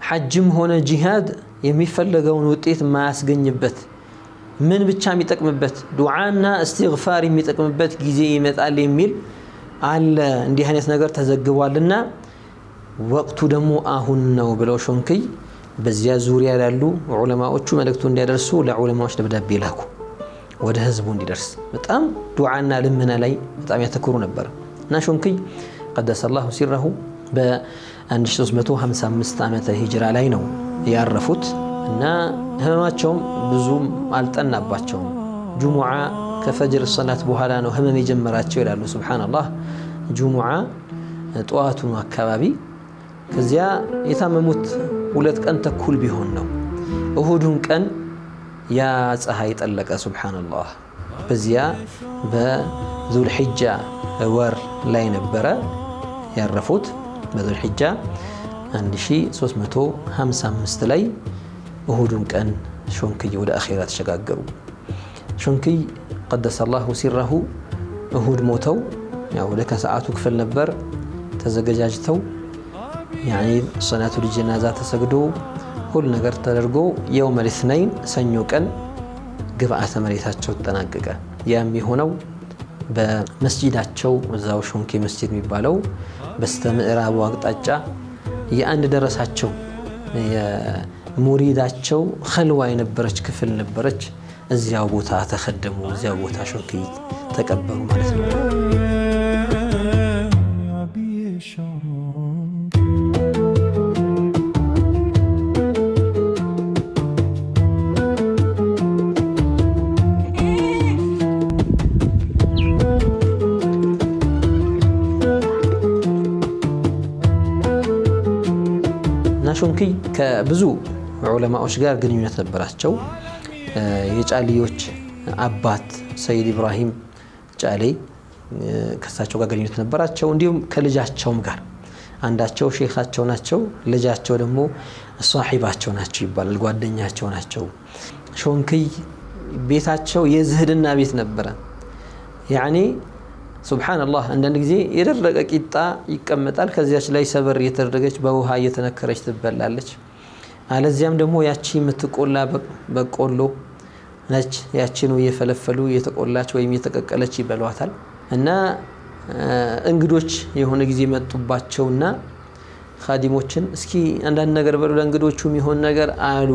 ሐጅም ሆነ ጂሃድ የሚፈለገውን ውጤት ማያስገኝበት ምን ብቻ የሚጠቅምበት ዱዓና እስትግፋር የሚጠቅምበት ጊዜ ይመጣል የሚል አለ። እንዲህ አይነት ነገር ተዘግቧልና ወቅቱ ደግሞ አሁን ነው ብለው ሾንክይ በዚያ ዙሪያ ያሉ ዑለማዎቹ መልእክቱ እንዲያደርሱ ለዑለማዎች ደብዳቤ ላኩ፣ ወደ ህዝቡ እንዲደርስ። በጣም ዱዓና ልመና ላይ በጣም ያተኩሩ ነበር እና ሾንክይ ቀደሰላሁ ሲረሁ በ1355 ዓመተ ሂጅራ ላይ ነው ያረፉት እና ህመማቸውም ብዙም አልጠናባቸውም። ጁሙዓ ከፈጅር ሰላት በኋላ ነው ህመም የጀመራቸው ይላሉ። ሱብሃንአላህ ጁሙዓ ጠዋቱን አካባቢ ከዚያ የታመሙት 2 ቀን ተኩል ቢሆን ነው። እሁዱን ቀን ያ ፀሐይ ጠለቀ። ሱብሃንአላህ በዚያ በዙል ሒጃ ወር ላይ ነበረ ያረፉት። በዙል ሒጃ 1355 ላይ እሁዱን ቀን ሾንክይ ወደ አኺራ ተሸጋገሩ። ሾንክይ ቀደሰላሁ ሲረሁ እሁድ ሞተው ያው ወደ ከሰዓቱ ክፍል ነበር ተዘገጃጅተው ያኒ ሰላቱ ጀናዛ ተሰግዶ ሁሉ ነገር ተደርጎ የውም الاثنين ሰኞ ቀን ግብአተ መሬታቸው ተጠናቀቀ። ያም የሆነው በመስጂዳቸው እዛው ሾንኬ መስጂድ የሚባለው በስተምዕራቡ አቅጣጫ የአንድ ደረሳቸው የሙሪዳቸው ኸልዋ የነበረች ክፍል ነበረች። እዚያው ቦታ ተኸደሙ፣ እዚያው ቦታ ሾንኬ ተቀበሩ ማለት ነው። ሾንክይ ከብዙ ዑለማዎች ጋር ግንኙነት ነበራቸው። የጫሊዎች አባት ሰይድ ኢብራሂም ጫሌ ከሳቸው ጋር ግንኙነት ነበራቸው። እንዲሁም ከልጃቸውም ጋር አንዳቸው ሼኻቸው ናቸው፣ ልጃቸው ደግሞ ሷሂባቸው ናቸው ይባላል፣ ጓደኛቸው ናቸው። ሾንክይ ቤታቸው የዝህድና ቤት ነበረ። ያኒ ሱብሃንአላህ አንዳንድ ጊዜ የደረቀ ቂጣ ይቀመጣል፣ ከዚያች ላይ ሰበር እየተደረገች በውሃ እየተነከረች ትበላለች። አለዚያም ደግሞ ያቺ የምትቆላ በቆሎ ነች፣ ያቺን እየፈለፈሉ እየተቆላች ወይም እየተቀቀለች ይበሏታል። እና እንግዶች የሆነ ጊዜ መጡባቸውና ኻዲሞችን እስኪ አንዳንድ ነገር በሉ ለእንግዶቹ የሚሆን ነገር አሉ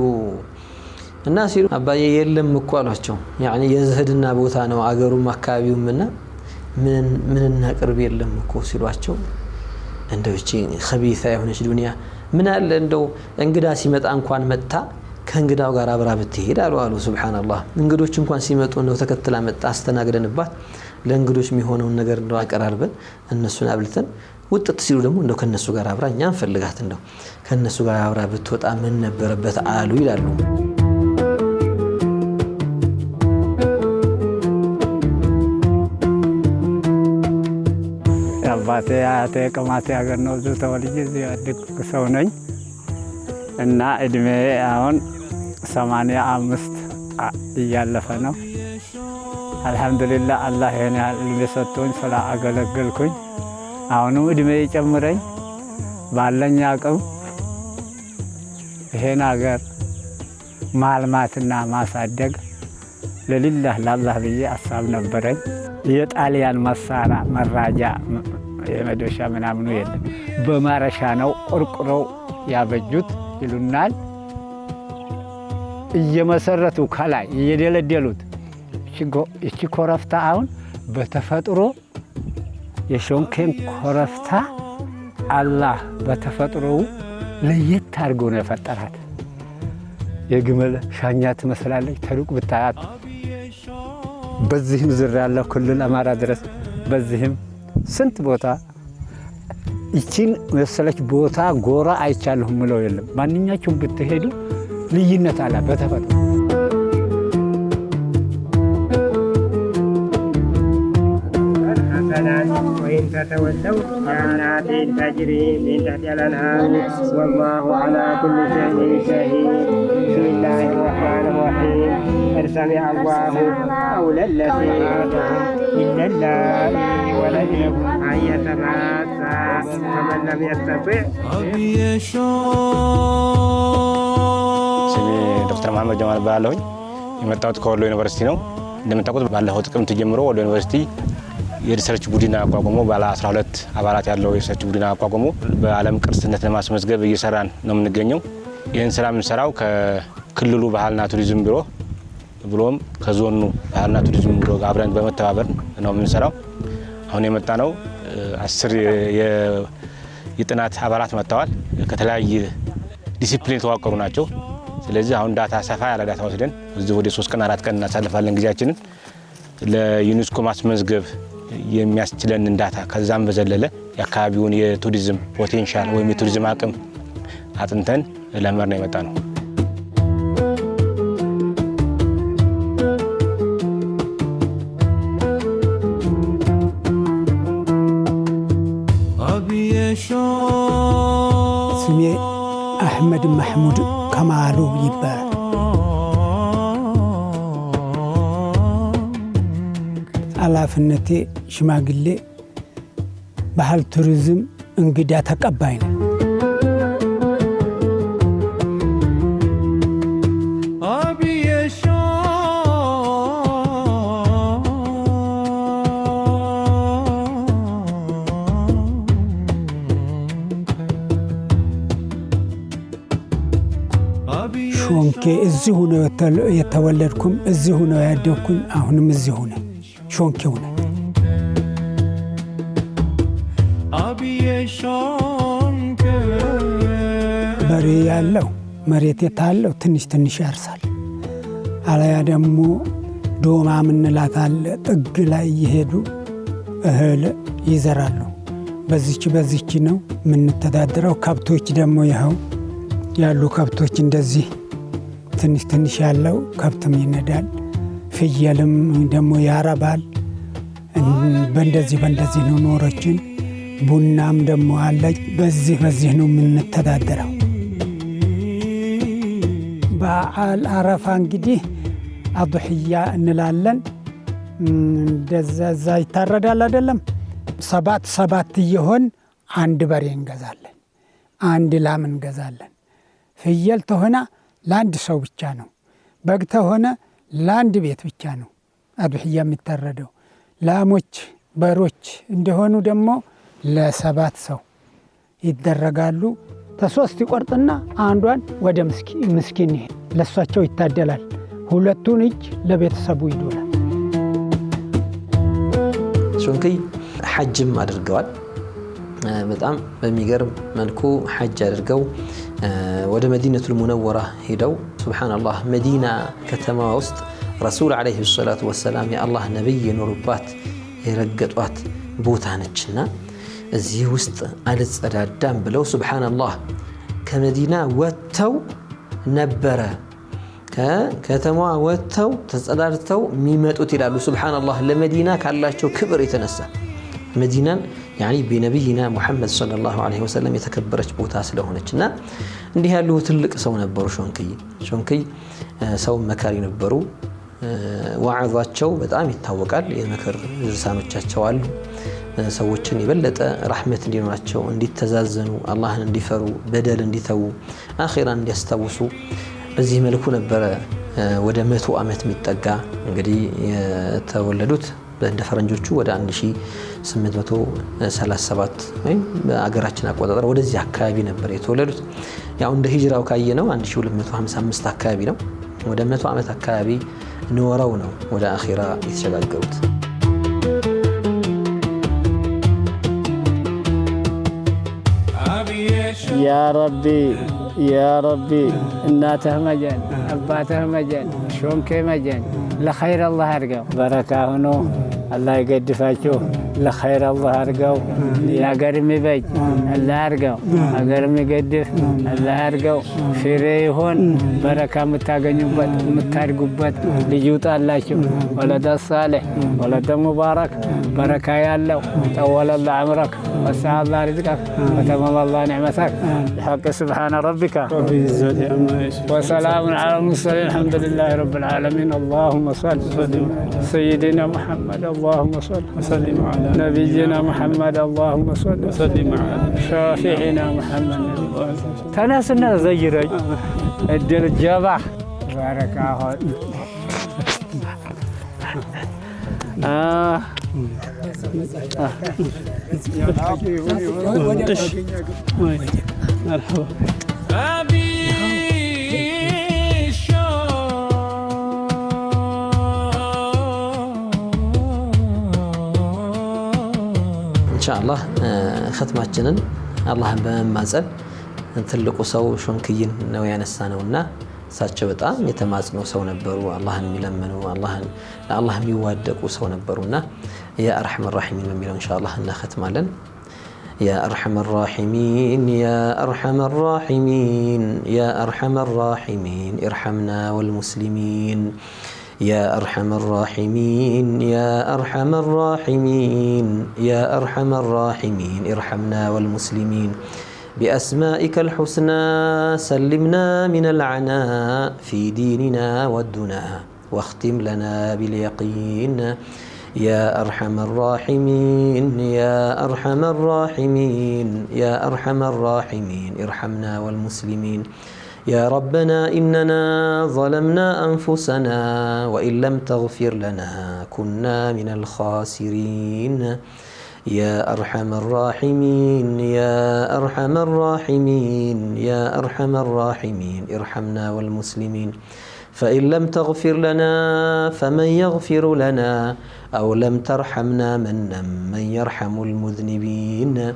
እና ሲሉ አባዬ የለም እኮ አሏቸው። ያኒ የዝህድና ቦታ ነው አገሩም አካባቢውምና ምን እናቅርብ የለም እኮ ሲሏቸው እንደው እቺ ኸቢሳ የሆነች ዱንያ ምን አለ እንደው እንግዳ ሲመጣ እንኳን መጣ ከእንግዳው ጋር አብራ ብትሄድ አሉ። ሱብሃንአላህ እንግዶች እንኳን ሲመጡ ነው ተከትላ መጣ አስተናግደንባት ለእንግዶች የሚሆነውን ነገር እንደው አቀራርበን እነሱን አብልተን ውጥት ሲሉ ደግሞ እንደው ከነሱ ጋር አብራ እኛን ፈልጋት እንደው ከነሱ ጋር አብራ ብትወጣ ምን ነበረበት አሉ ይላሉ። አባቴ አያቴ ቅማቴ ሀገር ነው እዚሁ ተወልጄ እዚሁ ያደግኩ ሰው ነኝ እና እድሜ አሁን 85 እያለፈ ነው። አልহামዱሊላህ አላህ ይሄን ያህል እድሜ ሰጥቶኝ ስላገለገልኩኝ አሁንም እድሜ ይጨምረኝ ባለኝ አቅም ይሄን ሀገር ማልማትና ማሳደግ ለሊላህ ለአላህ ብዬ ሀሳብ ነበረኝ። የጣሊያን መሳሪያ መራጃ የመዶሻ ምናምኑ የለም፣ በማረሻ ነው ቆርቆሮው ያበጁት ይሉናል። እየመሰረቱ ከላይ እየደለደሉት እቺ ኮረፍታ አሁን በተፈጥሮ የሾንኬን ኮረፍታ አላህ በተፈጥሮው ለየት አድርጎ ነው የፈጠራት። የግመል ሻኛ ትመስላለች ተሩቅ ብታያት። በዚህም ዝር ያለው ክልል አማራ ድረስ በዚህም ስንት ቦታ ይቺን መሰለች ቦታ ጎራ አይቻለሁም ምለው የለም። ማንኛችሁም ብትሄዱ ልዩነት አለ በተፈጥሮ። وإن تتولوا كانت تجري من تحتها الأنهار والله على كل شيء شهيد. بسم الله الرحمن الرحيم. قد سمع الله قول التي إلا اللائي ولدن أن يتماسا فمن لم يستطع. ስሜ ዶክተር መሐመድ ጀማል እባላለሁ። የመጣሁት ከወሎ ዩኒቨርሲቲ ነው። እንደምታውቁት ባለፈው ጥቅምት ጀምሮ ወሎ ዩኒቨርሲቲ የሪሰርች ቡድን አቋቁሞ ባለ 12 አባላት ያለው የሪሰርች ቡድን አቋቁሞ በዓለም ቅርስነት ለማስመዝገብ እየሰራን ነው የምንገኘው። ይህን ስራ የምንሰራው ከክልሉ ባህልና ቱሪዝም ቢሮ ብሎም ከዞኑ ባህልና ቱሪዝም ቢሮ ጋር አብረን በመተባበር ነው የምንሰራው። አሁን የመጣ ነው 10 የጥናት አባላት መጥተዋል። ከተለያየ ዲሲፕሊን የተዋቀሩ ናቸው። ስለዚህ አሁን ዳታ ሰፋ ያለ ዳታ ወስደን እዚህ ወደ 3 ቀን 4 ቀን እናሳልፋለን ጊዜያችንን ለዩኔስኮ ማስመዝገብ የሚያስችለን ዳታ ከዛም በዘለለ የአካባቢውን የቱሪዝም ፖቴንሻል ወይም የቱሪዝም አቅም አጥንተን ለመር ነው የመጣ ነው። ስሜ አህመድ ማህሙድ ከማሉ ይባላል። ኃላፊነቴ ሽማግሌ ባህል ቱሪዝም እንግዳ ተቀባይ ነው። ሾንኬ እዚሁ ነው የተወለድኩም፣ እዚሁ ነው ያደግኩኝ። አሁንም እዚሁ ነው ሾንኬው ነው። በሬ ያለው መሬት የታለው ትንሽ ትንሽ ያርሳል። አለያ ደግሞ ዶማ ምንላት አለ ጥግ ላይ እየሄዱ እህል ይዘራሉ። በዚች ነው የምንተዳድረው። ከብቶች ደግሞ ይኸው ያሉ ከብቶች እንደዚህ ትንሽ ትንሽ ያለው ከብትም ይነዳል፣ ፍየልም ደግሞ ያረባል። በእንደዚህ ነው ኖሮችን። ቡናም ደግሞ አለ። በዚህ ነው የምንተዳደረው። በዓል አረፋ እንግዲህ አዱሕያ እንላለን። እንደዛ ይታረዳል አይደለም። 7 እየሆን አንድ በሬ እንገዛለን፣ አንድ ላም እንገዛለን። ፍየል ተሆነ ለአንድ ሰው ብቻ ነው። በግ ተሆነ ለአንድ ቤት ብቻ ነው አዱሕያ የሚታረደው። ላሞች በሮች እንደሆኑ ደግሞ ለ7 ሰው ይደረጋሉ። ተ3 ይቆርጥና አንዷን ወደ ምስኪን ይሄድ ለሷቸው ይታደላል። 2ቱን እጅ ለቤተሰቡ ይዶላል። ሾንክይ ሐጅም አድርገዋል። በጣም በሚገርም መልኩ ሐጅ አድርገው ወደ መዲነቱል ሙነወራ ሄደው ሱብሃንአላህ መዲና ከተማ ውስጥ ረሱል ዓለይሂ ሰላቱ ወሰላም የአላህ ነቢይ የኖሩባት የረገጧት ቦታ ነችና እዚህ ውስጥ አልጸዳዳም ብለው ሱብሃንአላህ ከመዲና ወጥተው ነበረ ከከተማዋ ወጥተው ተጸዳድተው የሚመጡት ይላሉ። ሱብሃንአላህ ለመዲና ካላቸው ክብር የተነሳ መዲናን ያኒ በነቢይና ሙሐመድ ሰለላሁ ዐለይሂ ወሰለም የተከበረች ቦታ ስለሆነችና እንዲህ ያሉ ትልቅ ሰው ነበሩ። ሾንክይ ሰው መካሪ ነበሩ። ወዓዛቸው በጣም ይታወቃል። የምክር ልሳኖቻቸው አሉ። ሰዎችን የበለጠ ረሕመት እንዲኖራቸው፣ እንዲተዛዘኑ፣ አላህን እንዲፈሩ፣ በደል እንዲተዉ፣ አኺራን እንዲያስታውሱ በዚህ መልኩ ነበረ ወደ 100 ዓመት የሚጠጋ እንግዲህ የተወለዱት እንደ ፈረንጆቹ ወደ 1837 ወይም በአገራችን አቆጣጠር ወደዚህ አካባቢ ነበር የተወለዱት። ያው እንደ ሂጅራው ካየነው 1255 አካባቢ ነው። ወደ 100 ዓመት አካባቢ ኖረው ነው ወደ አኺራ የተሸጋገሩት። يا ربي يا ربي እናትህ መጀን አባትህ መጀን ሾንኬ መጀን ለኸይር አላህ ያርገው በረካ ሆኖ አላህ ይገድፋችሁ ለኸይር አላህ ያርገው ያገር የሚበጅ አላህ ያርገው አገር የሚገድፍ አላህ ያርገው ፍሬ ይሆን በረካ የምታገኙበት የምታድጉበት ልጅ ይውጣላችሁ ወለደ ሳሌህ ወለደ ሙባረክ በረካ ያለው ጠወለ الله عمرك وسع الله رزقك وتمم الله نعمتك بحق سبحان ربك وسلام على المرسلين الحمد لله رب العالمين اللهم صل سيدنا محمد اللهم صل وسلم على نبينا محمد اللهم صل وسلم على شافعنا محمد تناسنا زيري الدل الجبح بارك ኢንሻአላህ ختማችንን አላህን በመማጸን ትልቁ ሰው ሾንክይን ነው ያነሳነውና እሳቸው በጣም የተማጽኖ ሰው ነበሩ አላህን የሚለምኑ አላህን የሚዋደቁ ሰው ነበሩና ያ አርሐመር ራሒሚን በሚለው ኢንሻአላህ እናختማለን يا أرحم الراحمين يا أرحم الراحمين يا أرحم الراحمين ارحمنا والمسلمين يا أرحم الراحمين يا أرحم الراحمين يا أرحم الراحمين ارحمنا والمسلمين بأسمائك الحسنى سلمنا من العناء في ديننا والدنا واختم لنا باليقين يا أرحم الراحمين يا أرحم الراحمين يا أرحم الراحمين ارحمنا والمسلمين يا ربنا إننا ظلمنا أنفسنا وإن لم تغفر لنا كنا من الخاسرين يا أرحم الراحمين يا أرحم الراحمين يا أرحم الراحمين ارحمنا والمسلمين فإن لم تغفر لنا فمن يغفر لنا أو لم ترحمنا من يرحم المذنبين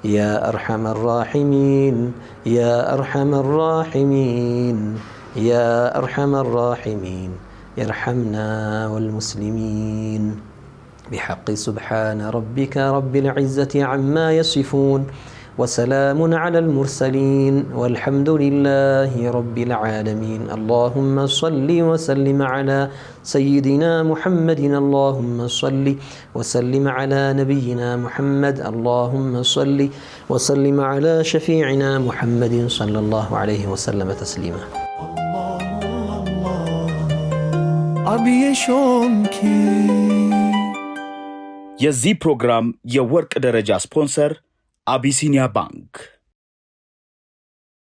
يا أرحم الراحمين يا أرحم الراحمين يا أرحم الراحمين ارحمنا والمسلمين بحق سبحان ربك رب العزة عما يصفون وسلام على المرسلين والحمد لله رب العالمين اللهم صل وسلم على سيدنا محمد اللهم صل وسلم على نبينا محمد اللهم صل وسلم على شفيعنا محمد صلى الله عليه وسلم تسليما የዚህ ፕሮግራም የወርቅ ደረጃ ስፖንሰር አቢሲኒያ ባንክ